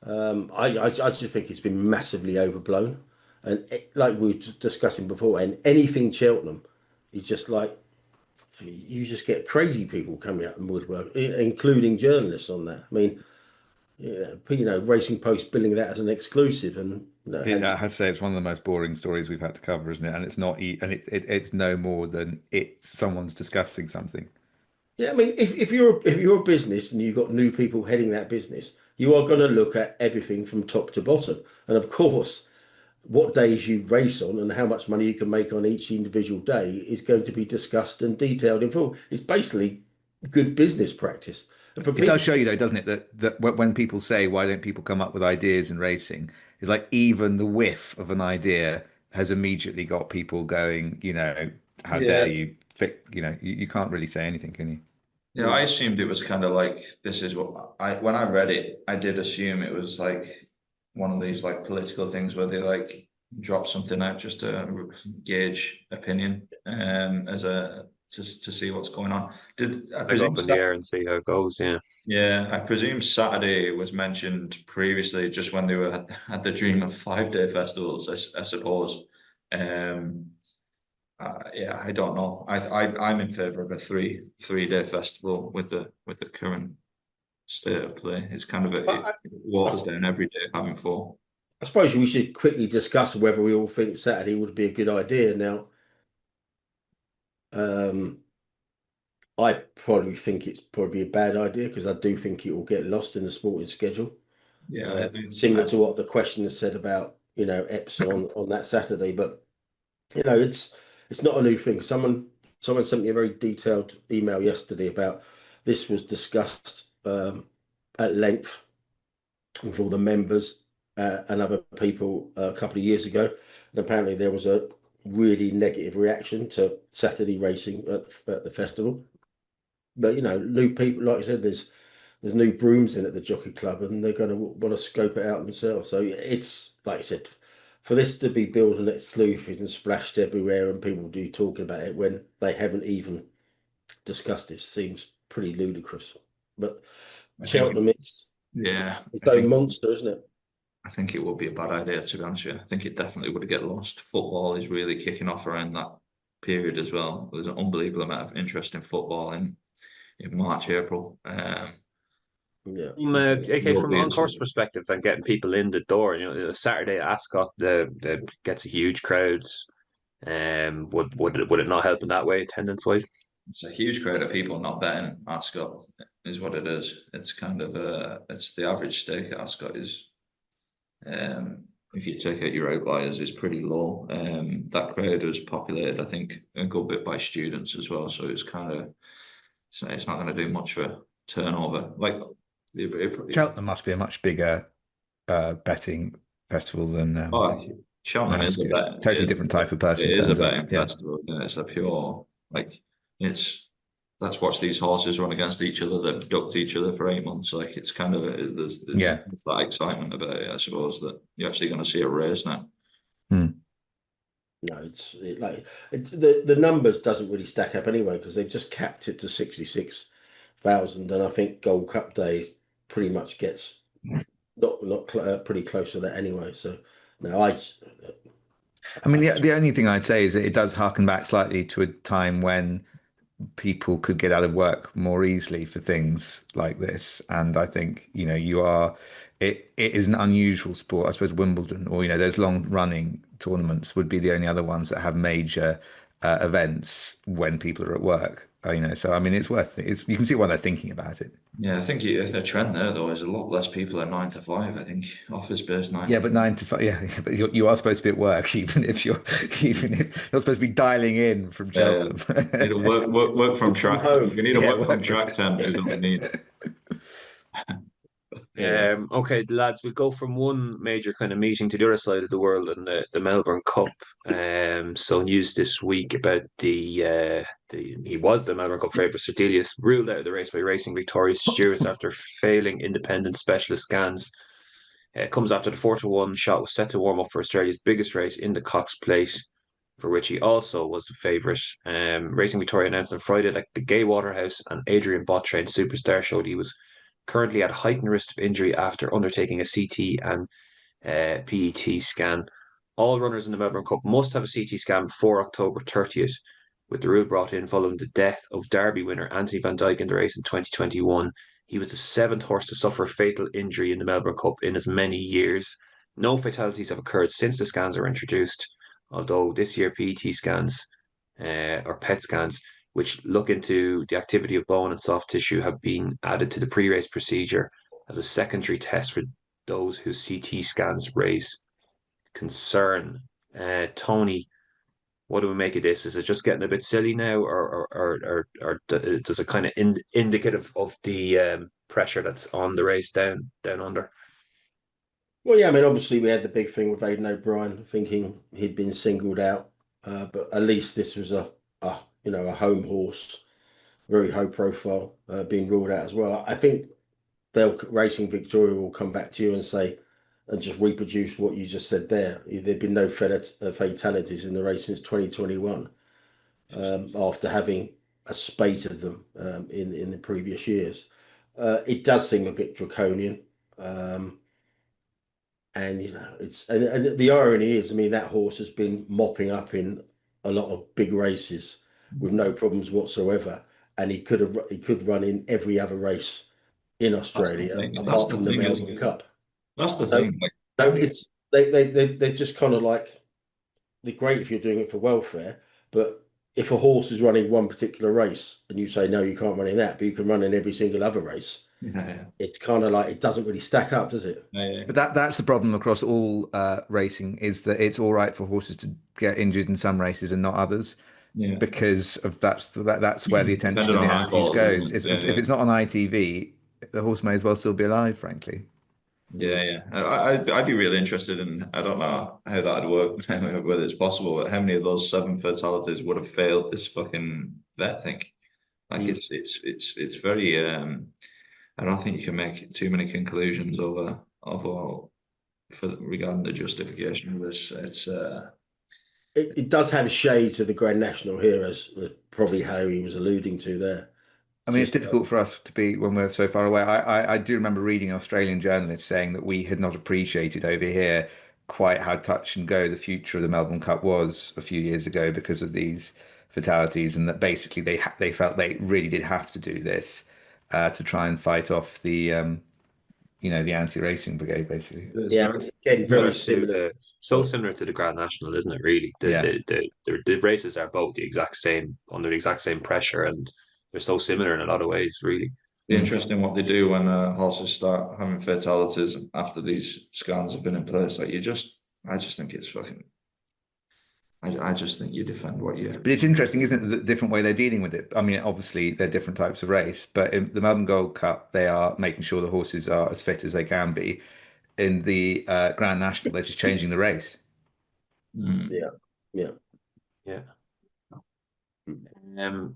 I just think it's been massively overblown, and like we were discussing before, and anything Cheltenham is just like you just get crazy people coming out and woodwork, including journalists on that. I mean, Racing Post billing that as an exclusive, and I have to say it's one of the most boring stories we've had to cover, isn't it? And it's not, and it's no more than someone's discussing something. Yeah, I mean, if you're a business and you've got new people heading that business, you are going to look at everything from top to bottom, and of course, what days you race on and how much money you can make on each individual day is going to be discussed and detailed in full. It's basically good business practice. And for It does show you, though, doesn't it, that when people say, why don't people come up with ideas in racing, it's like even the whiff of an idea has immediately got people going, how dare you, you can't really say anything, can you? Yeah, I assumed it was kind of like this is what when I read it, I did assume it was like one of these like political things where they like drop something out just to gauge opinion as a to see what's going on. I Go presume up in the air and see how it goes. Yeah. yeah, I presume Saturday was mentioned previously just when they were had the dream of 5-day festivals, I suppose. Yeah, I don't know. I'm in favor of a three-day festival with the current state of play. It's kind of But it waters down every day having four. I suppose we should quickly discuss whether we all think Saturday would be a good idea. Now, um, I probably think it's probably a bad idea because I do think it will get lost in the sporting schedule. Yeah, Similar to what the question has said about Epsom on that Saturday, but it's not a new thing. Someone sent me a very detailed email yesterday about this was discussed at length with all the members and other people a couple of years ago, and apparently there was a really negative reaction to Saturday racing at the festival. But new people, like I said, there's new brooms in at the Jockey Club, and they're going to want to scope it out themselves. So it's like I said, for this to be billed and exclusive and splashed everywhere, and people do talking about it when they haven't even discussed it, seems pretty ludicrous. But I think, Cheltenham, it's yeah, its own monster, isn't it? I think it would be a bad idea, to be honest with you. I think it definitely would get lost. Football is really kicking off around that period as well. There's an unbelievable amount of interest in football in March, April. Yeah. AK, from on course Europeans, perspective and getting people in the door, Saturday at Ascot, the gets a huge crowd. Would it not help in that way, attendance wise? it's a huge crowd of people not betting Ascot is what it is. It's kind of it's the average stake at Ascot is if you take out your outliers is pretty low. That crowd is populated, I think, a good bit by students as well. So it's kind of it's not going to do much for turnover. Like Cheltenham must be a much bigger betting festival than oh, Cheltenham is a bet. totally different type of person It is a turns up. betting Yeah. festival. Yeah, it's a pure like it's let's watch these horses run against each other. They've ducked each other for 8 months. Like it's kind of there's Yeah. that excitement about it. I suppose that you're actually going to see a race now. No, the numbers doesn't really stack up anyway because they've just capped it to 66,000, and I think Gold Cup Day pretty much gets pretty close to that anyway. So no, I mean, the only thing I'd say is that it does harken back slightly to a time when people could get out of work more easily for things like this. And I think, it is an unusual sport. I suppose Wimbledon or, those long running tournaments would be the only other ones that have major events when people are at work. So I mean, it's worth it. You can see why they're thinking about it. Yeah, I think the trend there though is a lot less people at 9 to 5. I think office based 9 Yeah, to but 9 to 5. Yeah, but you are supposed to be at work, even if you're supposed to be dialing in from Cheltenham. Need to work from track. home. If you need to work from track 10 is all you need. Yeah. Okay, lads, we'll go from one major kind of meeting to the other side of the world and the Melbourne Cup. So news this week about he was the Melbourne Cup favourite. Cerdelius ruled out of the race by Racing Victoria's stewards after failing independent specialist scans. It comes after the 4-1 shot was set to warm up for Australia's biggest race in the Cox Plate, for which he also was the favourite. Racing Victoria announced on Friday that the Gay Waterhouse and Adrian Bott trained superstar showed he was currently at heightened risk of injury after undertaking a CT and PET scan. All runners in the Melbourne Cup must have a CT scan before October 30th, with the rule brought in following the death of Derby winner Anthony Van Dyke in the race in 2021. He was the seventh horse to suffer a fatal injury in the Melbourne Cup in as many years. No fatalities have occurred since the scans were introduced, although this year PET scans or PET scans, which look into the activity of bone and soft tissue, have been added to the pre-race procedure as a secondary test for those whose CT scans raise concern. Tony, what do we make of this? Is it just getting a bit silly now, or does it kind of indicative of the pressure that's on the race down under? Well, yeah, I mean, obviously we had the big thing with Aidan O'Brien thinking he'd been singled out, but at least this was a home horse, very high profile, being ruled out as well. I think Racing Victoria will come back to you and say, and just reproduce what you just said there. There'd been no fatalities in the race since 2021, after having a spate of them in the previous years. It does seem a bit draconian. And and the irony is, I mean, that horse has been mopping up in a lot of big races with no problems whatsoever, and he could run in every other race in That's the Australia, thing. That's apart the from the thing, isn't Melbourne it? Cup. That's the So, thing. Like, so it's they're just kind of like, they're great if you're doing it for welfare, but if a horse is running one particular race and you say no, you can't run in that, but you can run in every single other race, yeah, it's kind of like it doesn't really stack up, does it? yeah, But that's the problem across all racing is that it's all right for horses to get injured in some races and not others yeah. because of that's where the attention Depending of the on antis eyeballs, goes. isn't it? Yeah, If yeah. it's not on ITV, the horse may as well still be alive, frankly. Yeah, yeah. I'd be really interested in, I don't know how that'd work, whether it's possible, but how many of those 7 fatalities would have failed this fucking vet thing? Like Mm. it's very I don't think you can make too many conclusions over for regarding the justification of this. It's It does have shades of the Grand National here, as probably how he was alluding to there. I It's mean, it's just difficult for us to be when we're so far away. I do remember reading an Australian journalist saying that we had not appreciated over here quite how touch and go the future of the Melbourne Cup was a few years ago because of these fatalities, and that basically they felt they really did have to do this to try and fight off the the anti-racing brigade, basically. it's yeah, very again, very Similar to similar. so similar to the Grand National, isn't it? Really, Yeah. the races are both the exact same under the exact same pressure, and they're so similar in a lot of ways. Really, interesting what they do when horses start having fatalities after these scans have been in place. Like I just think it's fucking. I just think you defend what you. But it's interesting, isn't it, the different way they're dealing with it? I mean, obviously they're different types of race, but in the Melbourne Gold Cup, they are making sure the horses are as fit as they can be. In the Grand National, they're just changing the race. Mm. Yeah, yeah. yeah.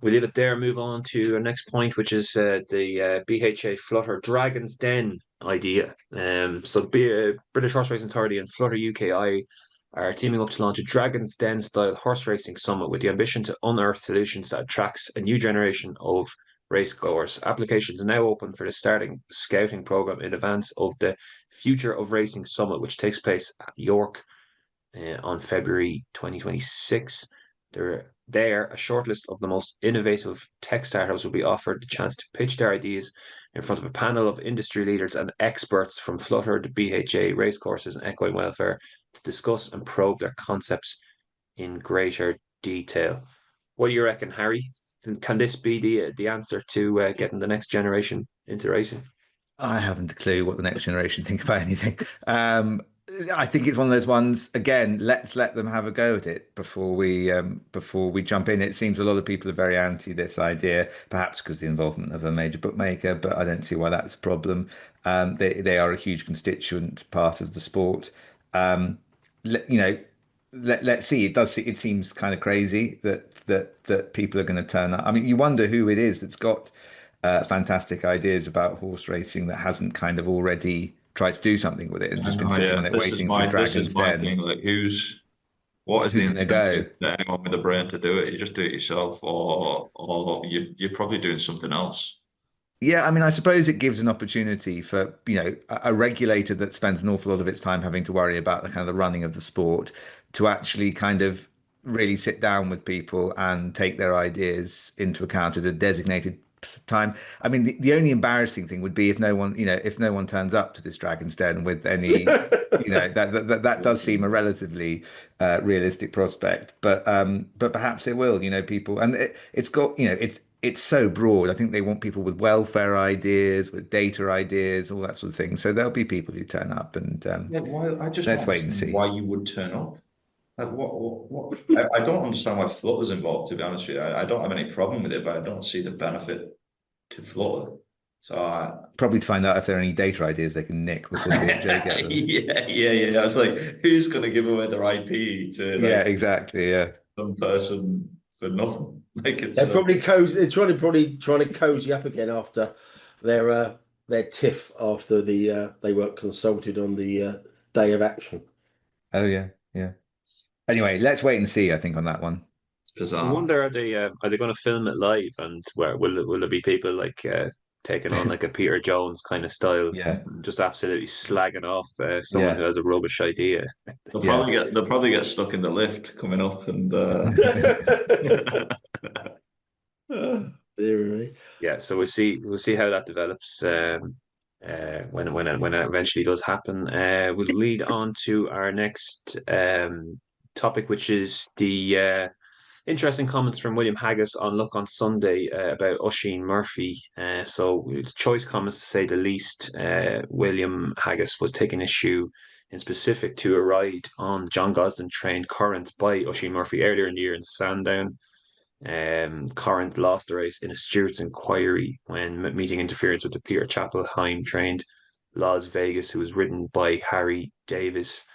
We leave it there. Move on to our next point, which is the BHA Flutter Dragon's Den idea. British Horse Racing Authority and Flutter UKI are teaming up to launch a Dragon's Den style horse racing summit with the ambition to unearth solutions that attracts a new generation of racegoers. Applications are now open for the starting scouting program in advance of the Future of Racing Summit, which takes place at York on February 2026. A short list of the most innovative tech startups will be offered the chance to pitch their ideas in front of a panel of industry leaders and experts from Flutter, the BHA, racecourses, and equine welfare to discuss and probe their concepts in greater detail. What do you reckon, Harry? Can this be the answer to getting the next generation into racing? I haven't a clue what the next generation think about anything. I think it's one of those ones. Again, let's let them have a go at it before we jump in. It seems a lot of people are very anti this idea, perhaps because of the involvement of a major bookmaker, but I don't see why that's a problem. They are a huge constituent part of the sport. You know, let's see. It seems kind of crazy that people are going to turn up. I mean, you wonder who it is that's got fantastic ideas about horse racing that hasn't kind of already tried to do something with it and just been Oh sitting yeah, on it waiting for this is Dragon's my Den. thing. Like, what is the Who's going to go? incentive to anyone with a brain to do it? You just do it yourself, or you're probably doing something else. Yeah, I mean, I suppose it gives an opportunity for, a regulator that spends an awful lot of its time having to worry about the kind of the running of the sport to actually kind of really sit down with people and take their ideas into account at a designated time. I mean, the only embarrassing thing would be if no one turns up to this Dragon's Den with any, that does seem a relatively realistic prospect, but perhaps they will, people, and it's got, it's so broad. I think they want people with welfare ideas, with data ideas, all that sort of thing. So there'll be people who turn up, and Yeah, why? I just let's don't wait and understand see. why you would turn up. Like, what? I don't understand why Flutter's involved. To be honest with you, I don't have any problem with it, but I don't see the benefit to Flutter. So Probably to find out if there are any data ideas they can nick before the BHA get them. yeah. I was like, who's going to give away their IP to Yeah, like exactly. Yeah. some person for nothing? Like They're probably cozy. Probably trying to cozy up again after their tiff after they weren't consulted on the day of action. Oh yeah, yeah. Anyway, let's wait and see. I think on that one. it's I bizarre. wonder are they going to film it live, and where will there be people like taking on like a Peter Jones kind of style, Yeah, just absolutely slagging off someone who yeah, has a rubbish idea? yeah. They'll probably get stuck in the lift coming up and Dear me. yeah, so we'll see how that develops when it eventually does happen. We'll lead on to our next topic, which is the interesting comments from William Haggas on Look on Sunday about Oshin Murphy. So choice comments to say the least. William Haggas was taking issue in specific to a ride on John Gosden trained Current by Oshin Murphy earlier in the year in Sandown. Current lost the race in a Stewart's inquiry when meeting interference with the Peter Chapelheim trained Las Vegas, who was ridden by Harry Davis.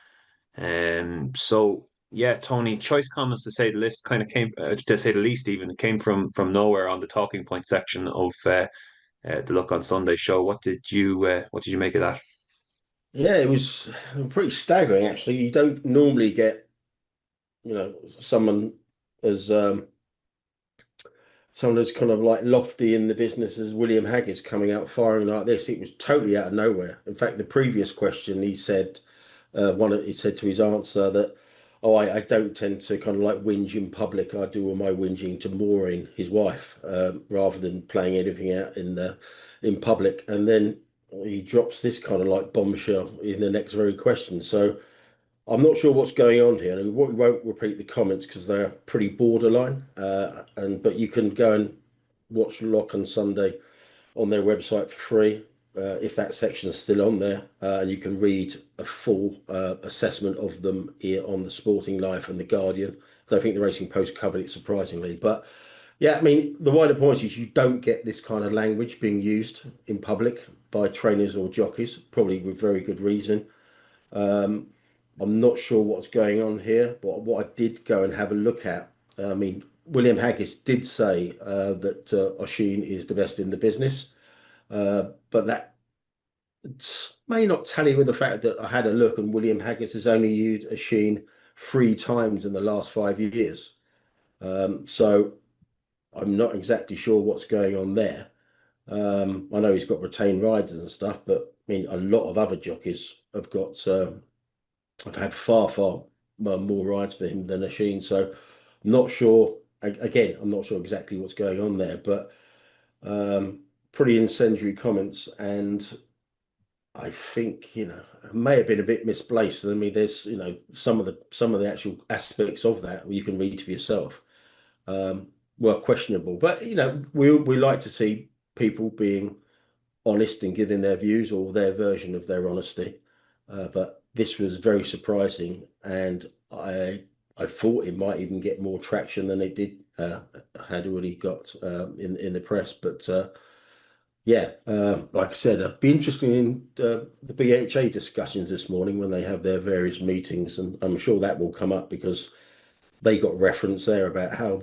So yeah, Tony, choice comments to say the least kind of came to say the least even came from nowhere on the talking point section of the Look on Sunday show. What did you make of that? Yeah, it was pretty staggering actually. You don't normally get, someone as someone as kind of like lofty in the business as William Haggis coming out firing like this. It was totally out of nowhere. In fact, the previous question he said, he said to his answer that, oh, I don't tend to kind of like whinge in public. I do all my whinging to Maureen, his wife, rather than playing anything out in public. And then he drops this kind of like bombshell in the next very question. So I'm not sure what's going on here. We won't repeat the comments because they're pretty borderline. But you can go and watch Lock on Sunday on their website for free, if that section is still on there, and you can read a full assessment of them here on the Sporting Life and the Guardian. I don't think the Racing Post covered it surprisingly, but yeah, I mean the wider point is you don't get this kind of language being used in public by trainers or jockeys, probably with very good reason. I'm not sure what's going on here, but what I did go and have a look at, I mean, William Haggis did say that Oshin is the best in the business, but that may not tally with the fact that I had a look and William Haggis has only used Oshin 3 times in the last 5 years. So I'm not exactly sure what's going on there. I know he's got retained riders and stuff, but I mean, a lot of other jockeys have got. I've had far more rides for him than Oshin, so not sure. Again, I'm not sure exactly what's going on there, but pretty incendiary comments, and I think it may have been a bit misplaced. I mean, there's some of the actual aspects of that you can read for yourself were questionable, but we like to see people being honest and giving their views or their version of their honesty. But this was very surprising, and I thought it might even get more traction than it did had already got in the press. But yeah, like I said, I'd be interested in the BHA discussions this morning when they have their various meetings, and I'm sure that will come up because they got reference there about how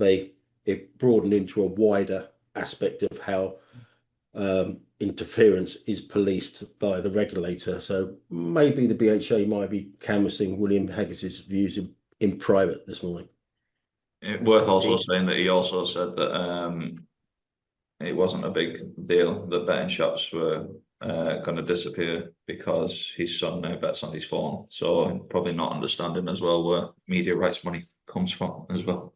it broadened into a wider aspect of how interference is policed by the regulator. So maybe the BHA might be canvassing William Haggis's views in private this morning. Worth also saying that he also said that it wasn't a big deal that betting shops were going to disappear because his son now bets on his phone. So probably not understanding as well where media rights money comes from as well.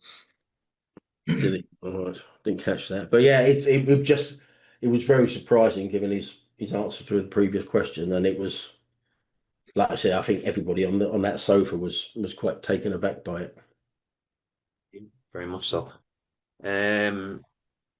Did he? All right. Didn't catch that. But yeah, it was very surprising given his answer to the previous question, and it was like I said, I think everybody on that sofa was quite taken aback by it. Very much so.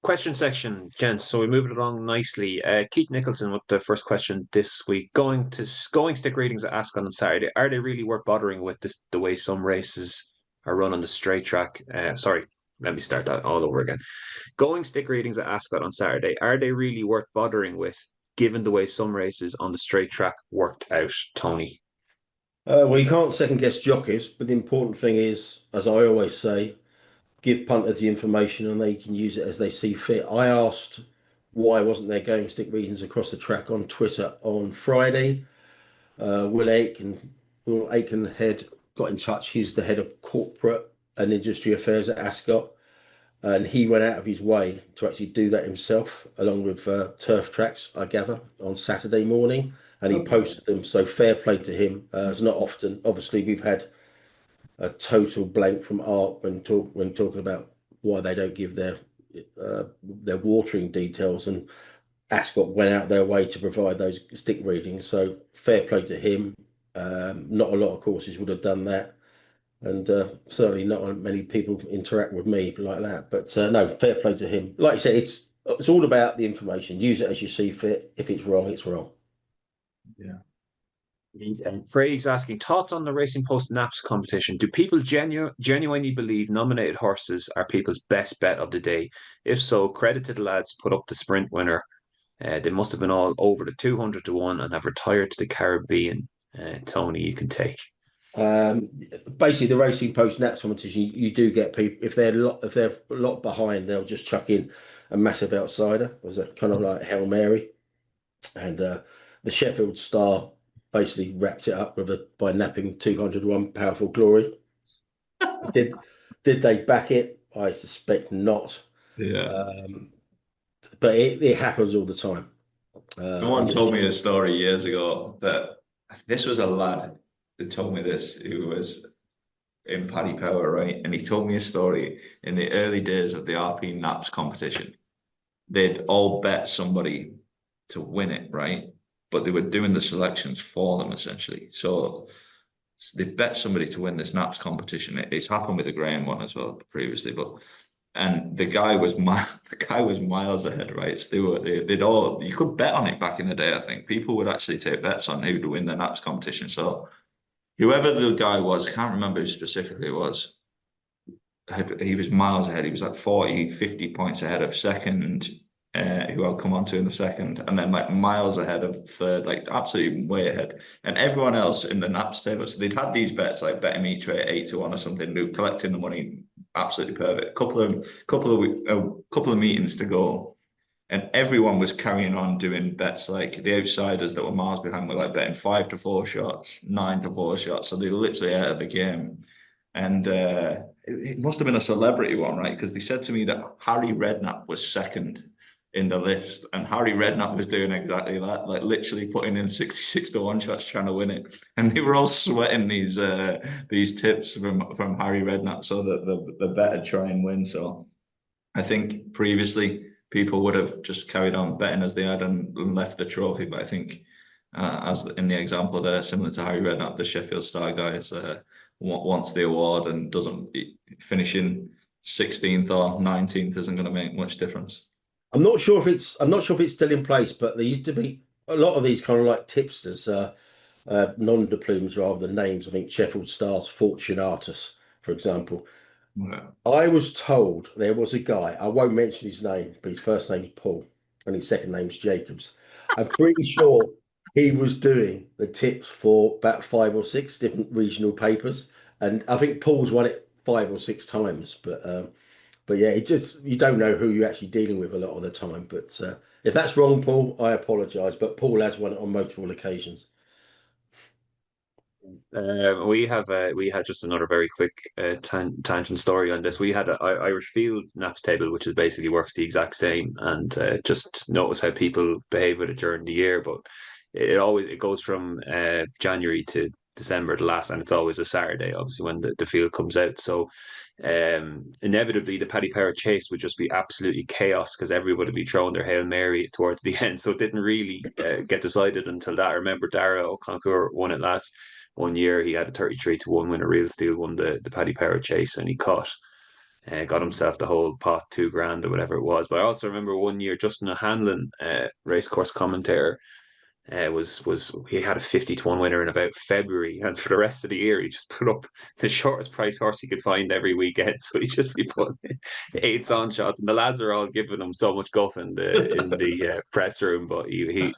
Question section, gents. So we moved along nicely. Keith Nicholson with the first question this week. Going stick readings at Ascot on Saturday. Are they really worth bothering with the way some races are run on the straight track? Sorry, let me start that all over again. Going stick readings at Ascot on Saturday. Are they really worth bothering with, given the way some races on the straight track worked out, Tony? Well, you can't second guess jockeys, but the important thing is, as I always say, give punters the information and they can use it as they see fit. I asked why wasn't there going stick readings across the track on Twitter on Friday. Will Aikenhead got in touch. He's the head of corporate and industry affairs at Ascot, and he went out of his way to actually do that himself, along with Turf Tracks, I gather, on Saturday morning, and he posted them. So fair play to him. It's not often. Obviously, we've had a total blank from Art when talking about why they don't give their their watering details, and Ascot went out their way to provide those stick readings. So fair play to him. Not a lot of courses would have done that, and certainly not many people interact with me like that. But no, fair play to him. Like I said, it's all about the information. Use it as you see fit. If it's wrong, it's wrong. Yeah. Craig's asking thoughts on the Racing Post Naps competition. Do people genuinely believe nominated horses are people's best bet of the day? If so, credit to the lads put up the sprint winner. They must have been all over the 200 to 1 and have retired to the Caribbean. Tony, you can take. Basically, the Racing Post Naps competition, you do get people if they're a lot behind, they'll just chuck in a massive outsider as a kind of like Hail Mary, and the Sheffield Star basically wrapped it up by napping 201 Powerful Glory. Did they back it? I suspect not. Yeah. But it happens all the time. Someone told me a story years ago that this was a lad who told me this, who was in Paddy Power, right? And he told me a story in the early days of the RP Naps competition. They'd all bet somebody to win it, right? But they were doing the selections for them essentially. So they bet somebody to win this Naps competition. It's happened with the Graham one as well previously, and the guy was miles ahead, right? So they'd all, you could bet on it back in the day. I think people would actually take bets on who would win the Naps competition. So whoever the guy was, I can't remember who specifically it was. He was miles ahead. He was like 40, 50 points ahead of second, who I'll come on to in a second, and then like miles ahead of third, like absolutely way ahead. And everyone else in the Naps table, so they'd had these bets, like bet him each way at 8 to 1 or something, do collecting the money, absolutely perfect. Couple of meetings to go. And everyone was carrying on doing bets, like the outsiders that were miles behind were like betting 5 to 4 shots, 9 to 4 shots. So they were literally out of the game. And it must have been a celebrity one, right? Because they said to me that Harry Redknapp was second in the list, and Harry Redknapp was doing exactly that, like literally putting in 66 to 1 shots trying to win it. And they were all sweating these tips from Harry Redknapp so that the bet would try and win. So I think previously people would have just carried on betting as they had and left the trophy. But I think, as in the example there, similar to Harry Redknapp, the Sheffield Star guys wants the award and doesn't finishing 16th or 19th isn't going to make much difference. I'm not sure if it's still in place, but there used to be a lot of these kind of like tipsters, non-diplomas rather than names. I think Sheffield Star's Fortunatus, for example. Yeah. I was told there was a guy, I won't mention his name, but his first name is Paul and his second name is Jacobs. I'm pretty sure he was doing the tips for about 5 or 6 different regional papers. And I think Paul's won it 5 or 6 times. But yeah, you don't know who you're actually dealing with a lot of the time. But if that's wrong, Paul, I apologise. But Paul has won it on multiple occasions. We had just another very quick tangent story on this. We had an Irish Field Naps table, which is basically works the exact same, and just notice how people behave with it during the year. But it goes from January to December the last, and it's always a Saturday, obviously when the field comes out. So inevitably the Paddy Power chase would just be absolutely chaos because everybody would be throwing their Hail Mary towards the end. So it didn't really get decided until that. I remember Dara O'Conquer won it last one year. He had a 33 to 1 winner. Real Steel won the Paddy Power chase and he got himself the whole pot, 2 grand or whatever it was. But I also remember one year Justin O'Hanlon, racecourse commentator, was he had a 50 to 1 winner in about February, and for the rest of the year he just put up the shortest price horse he could find every weekend. So he just be putting 8 on shots, and the lads are all giving him so much guff in the press room. But he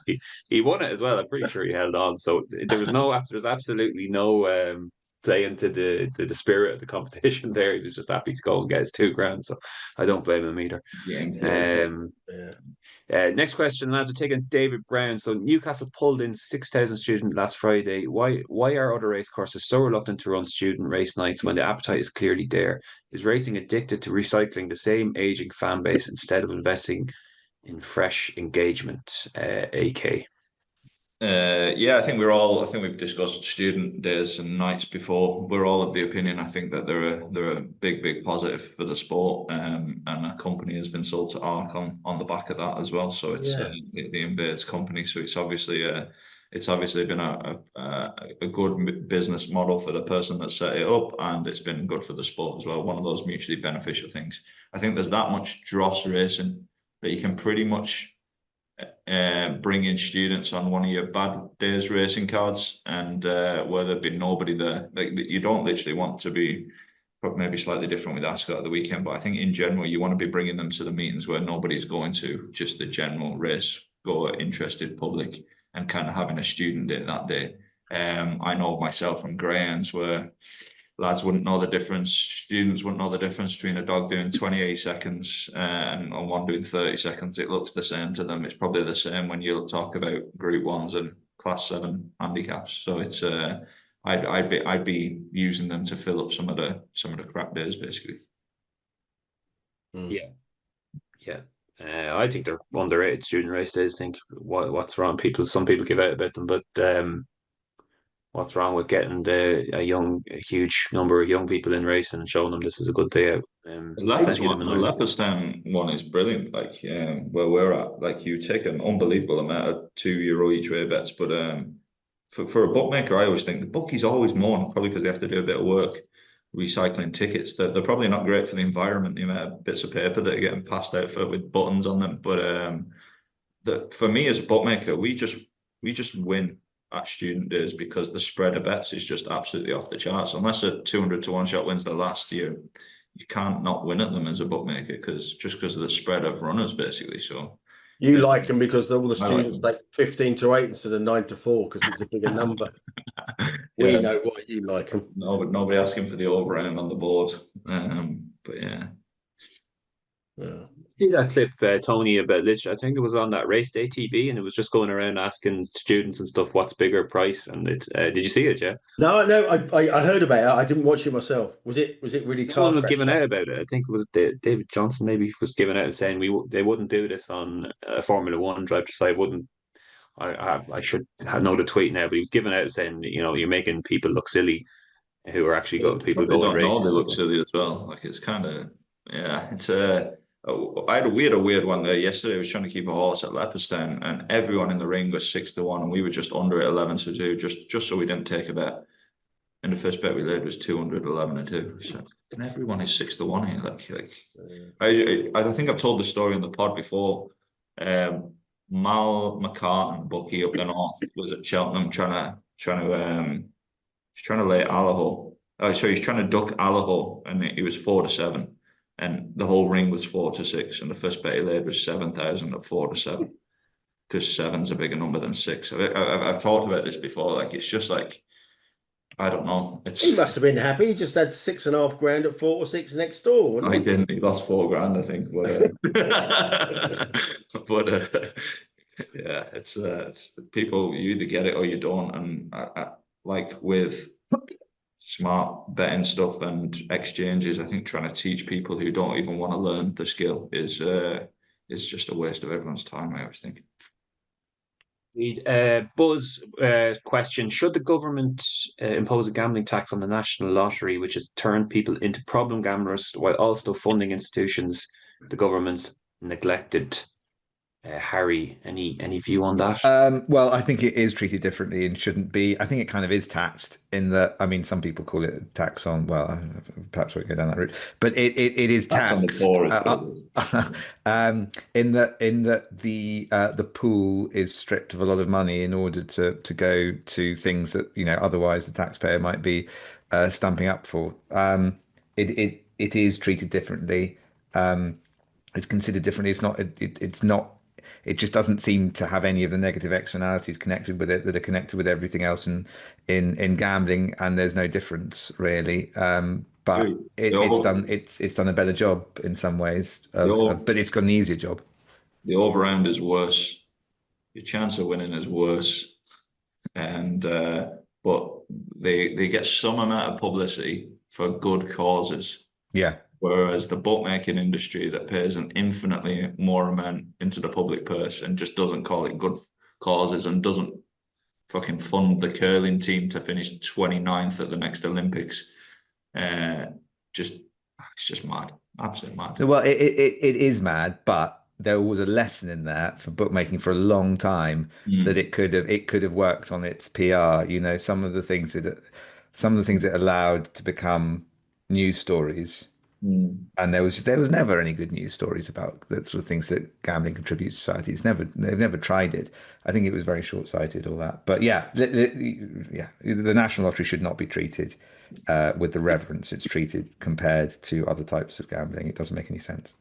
won it as well. I'm pretty sure he held on. So there's absolutely no play into the spirit of the competition there. He was just happy to go and get his 2 grand. So I don't blame him either. Yeah. Next question, lads, we're taking David Brown. So Newcastle pulled in 6,000 students last Friday. Why are other race courses so reluctant to run student race nights when the appetite is clearly there? Is racing addicted to recycling the same aging fan base instead of investing in fresh engagement? AK. Yeah, I think we've discussed student days and nights before. We're all of the opinion, I think, that they're a big positive for the sport. And a company has been sold to Arc on the back of that as well. So it's Yeah. the Invades company. So it's obviously been a good business model for the person that set it up, and it's been good for the sport as well. One of those mutually beneficial things. I think there's that much dross racing that you can pretty much bring in students on one of your bad days racing cards, and where there'd be nobody there. Like, you don't literally want to be, but maybe slightly different with Ascot at the weekend, but I think in general you want to be bringing them to the meetings where nobody's going to, just the general race goer interested public, and kind of having a student day that day. I know myself from Greyhounds where lads wouldn't know the difference, students wouldn't know the difference between a dog doing 28 seconds and one doing 30 seconds. It looks the same to them. It's probably the same when you talk about Group 1s and Class 7 handicaps. So it's I'd be using them to fill up some of the crap days, basically. Yeah. I think they're underrated, student race days. I think what's wrong? Some people give out about them, but what's wrong with getting a huge number of young people in racing and showing them this is a good day out? Plenty of them in The Ireland. Leopardstown one is brilliant. Like, where we're at, like, you take an unbelievable amount of €2 each way bets, but for a bookmaker, I always think the bookies always moan, probably because they have to do a bit of work recycling tickets. They're probably not great for the environment, the amount of bits of paper that are getting passed out with buttons on them. But for me as a bookmaker, we just win at student days because the spread of bets is just absolutely off the charts. Unless a 200 to 1 shot wins the last year, you can't not win at them as a bookmaker because of the spread of runners, basically. So You like them because all the I like students them. like 15 to 8 instead of 9 to 4 because it's a bigger number. We Yeah, know why you like them. nobody asking for the overround on the board. But yeah. Yeah. See that clip, Tony, about I think it was on that race day TV, and it was just going around asking students and stuff what's bigger price. And did you see it? Yeah, No, I heard about it. I didn't watch it myself. Was it really someone car was crash giving stuff? out about it. I think it was David Johnson, maybe was giving out saying they wouldn't do this on Formula One drive to side. Wouldn't I should know the tweet now, but he was giving out saying you're making people look silly who are actually They people probably going don't know they racing. look silly as well. Like, it's kind of, yeah, it's we had a weird one there yesterday. I was trying to keep a horse at Leopardstown, and everyone in the ring was 6 to 1, and we were just under at 11 to 2, just so we didn't take a bet. And the first bet we laid was 211 to 2. So, and everyone is 6 to 1 here. I think I've told the story on the pod before. Mal McCartan, bookie up the north, was at Cheltenham trying to lay Allaho. Oh, so he's trying to duck Allaho, and he was 4 to 7, and the whole ring was 4 to 6, and the first bet he laid was 7,000 at 4 to 7, because seven's a bigger number than 6. I've talked about this before. Like, it's just like, I don't know. He must have been happy. He just had 6.5 grand at 4 or 6 next door, wouldn't I he? didn't. He lost 4 grand, I think. But yeah, it's people. You either get it or you don't. And like with smart betting stuff and exchanges, I think trying to teach people who don't even want to learn the skill is just a waste of everyone's time, I always think. Buzz question: should the government impose a gambling tax on the national lottery, which has turned people into problem gamblers while also funding institutions the government's neglected? Harry, any view on that? Well, I think it is treated differently and shouldn't be. I think it kind of is taxed in that, I mean, some people call it a tax on, well, perhaps we won't go down that route, but it is Tax on the taxed poor in that the pool is stripped of a lot of money in order to go to things that, otherwise the taxpayer might be stamping up for. It is treated differently. It's considered differently. It's not. It just doesn't seem to have any of the negative externalities connected with it that are connected with everything else in gambling, and there's no difference really. But it's done a better job in some ways, but it's got an easier job. The overround is worse. Your chance of winning is worse, and but they get some amount of publicity for good causes. Yeah. Whereas the bookmaking industry that pays an infinitely more amount into the public purse and just doesn't call it good causes and doesn't fucking fund the curling team to finish 29th at the next Olympics. It's just mad, absolutely mad. Well, it is mad, but there was a lesson in that for bookmaking for a long time that it could have worked on its PR. You know, some of the things it allowed to become news stories, and there was never any good news stories about the sort of things that gambling contributes to society. They've never tried it. I think it was very short-sighted, all that. But yeah, yeah, the National Lottery should not be treated with the reverence it's treated compared to other types of gambling. It doesn't make any sense.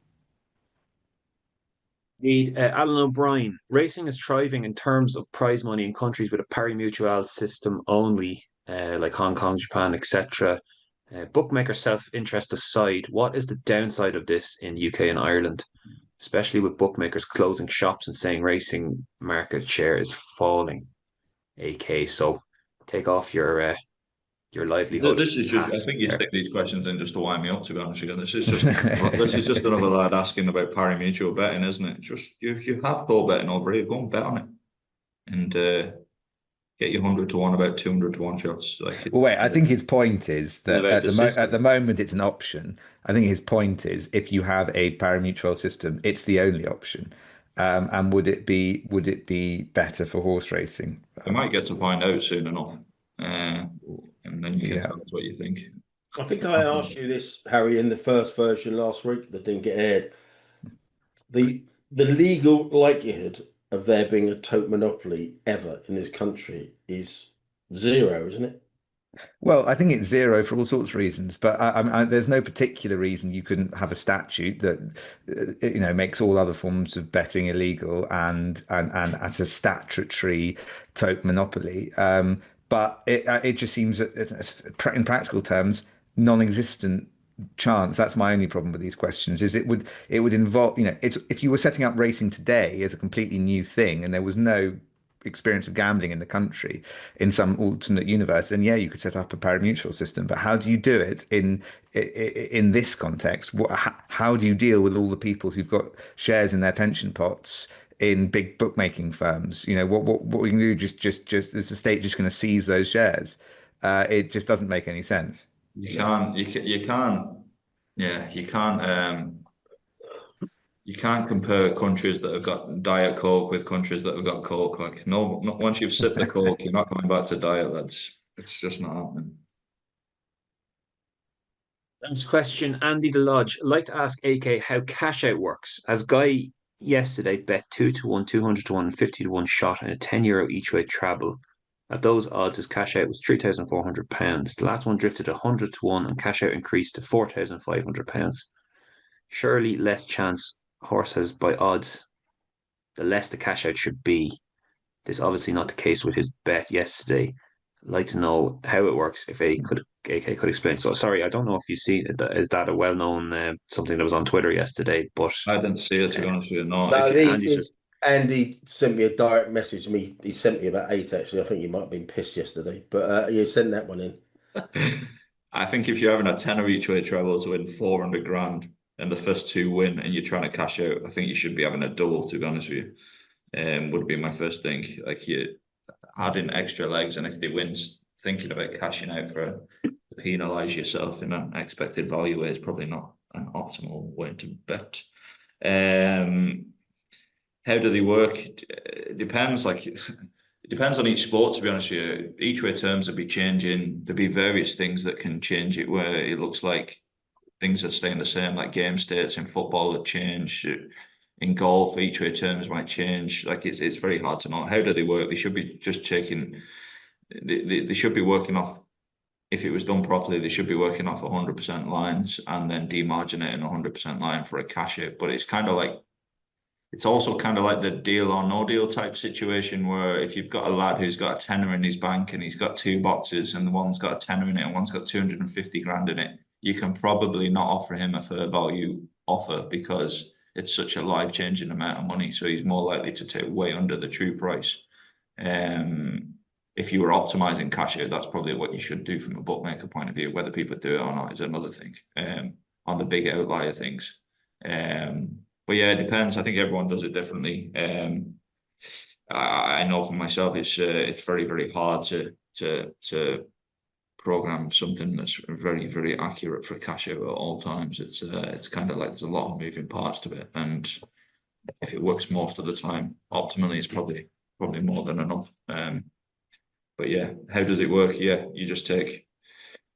Indeed, Alan O'Brien, racing is thriving in terms of prize money in countries with a pari-mutuel system only, like Hong Kong, Japan, etc. Bookmaker self-interest aside, what is the downside of this in the UK and Ireland, especially with bookmakers closing shops and saying racing market share is falling? AK, so take off your livelihood This is just, hat I think you there. stick these questions in just to wind me up, to be honest with you. This is just another lad asking about pari-mutuel betting, isn't it? Just, you have call betting over here, go and bet on it. And get your 100 to 1, about 200 to 1 shots. Well, wait, I think his point is that About the at the moment it's an option. I think his point is if you have a pari-mutuel system, it's the only option. And would it be better for horse racing? You might get to find out soon enough. And then you can Yeah. tell us what you think. I think I asked you this, Harry, in the first version last week that didn't get aired. The legal likelihood of there being a tote monopoly ever in this country is zero, isn't it? Well, I think it's zero for all sorts of reasons, but there's no particular reason you couldn't have a statute that makes all other forms of betting illegal and at a statutory tote monopoly. But it just seems that in practical terms non-existent chance. That's my only problem with these questions. Is it would involve it's if you were setting up racing today as a completely new thing and there was no experience of gambling in the country in some alternate universe, and yeah, you could set up a pari-mutuel system, but how do you do it in this context? How do you deal with all the people who've got shares in their pension pots in big bookmaking firms? What we can do, just is the state just going to seize those shares? It just doesn't make any sense. You can't. Yeah, you can't. You can't compare countries that have got Diet Coke with countries that have got Coke. Like, no, not once you've sipped the Coke, you're not going back to diet. It's just not happening. Next question, Andy the Lodge. I'd like to ask AK how cash out works. As Guy yesterday bet 2 to 1, 200 to 1, and 50 to 1 shot and a €10 each way travel. At those odds, his cash out was £3,400. The last one drifted 100 to 1 and cash out increased to £4,500. Surely less chance horse has by odds, the less the cash out should be. This is obviously not the case with his bet yesterday. I'd like to know how it works. If AK could explain. So sorry, I don't know if you've seen it. Is that a well-known something that was on Twitter yesterday? But I didn't see it, to be honest with you. No, No, Andy's just Andy sent me a direct message. He sent me about 8 actually. I think he might have been pissed yesterday, but he sent that one in. I think if you're having a tenner each way trebles win 400 grand and the first two win and you're trying to cash out, I think you should be having a double, to be honest with you. Would be my first thing. Like, you adding extra legs, and if they win, thinking about cashing out to penalise yourself in an expected value way is probably not an optimal way to bet. How do they work? It depends. Like, it depends on each sport, to be honest with you. Each way terms will be changing. There'll be various things that can change it where it looks like things are staying the same, like game states in football that change. In golf, each way terms might change. Like, it's very hard to know. How do they work? They should be just taking. They should be working off. If it was done properly, they should be working off 100% lines and then demarginating 100% line for a cash out. But it's kind of like. It's also kind of like the deal or no deal type situation where if you've got a lad who's got a tenner in his bank and he's got two boxes and the one's got a tenner in it and one's got 250 grand in it, you can probably not offer him a fair value offer because it's such a life-changing amount of money. So he's more likely to take way under the true price. If you were optimizing cash out, that's probably what you should do from a bookmaker point of view. Whether people do it or not is another thing. On the big outlier things. But yeah, it depends. I think everyone does it differently. I know for myself, it's very, very hard to program something that's very, very accurate for cash out at all times. It's kind of like there's a lot of moving parts to it, and if it works most of the time optimally, it's probably more than enough. But yeah, how does it work? Yeah, you just take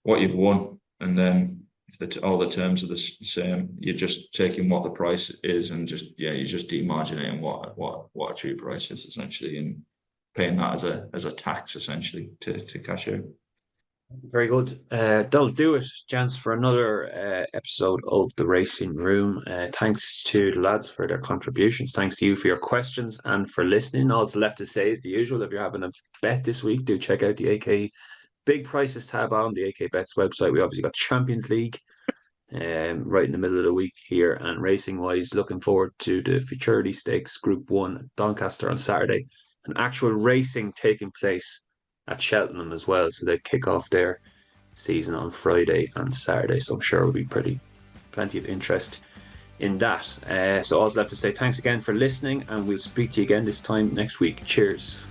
what you've won, and then if all the terms are the same, you're just taking what the price is, and you're just demarginating what a true price is essentially, and paying that as a tax essentially to cash out. Very good. That'll do it, gents, for another episode of the Racing Room. Thanks to the lads for their contributions. Thanks to you for your questions and for listening. All that's left to say is the usual. If you're having a bet this week, do check out the AK Big Prices tab on the AK Bets website. We obviously got Champions League right in the middle of the week here, and racing wise, looking forward to the Futurity Stakes Group 1 at Doncaster on Saturday, and actual racing taking place at Cheltenham as well. So they kick off their season on Friday and Saturday. So I'm sure will be plenty of interest in that. So all's left to say thanks again for listening, and we'll speak to you again this time next week. Cheers.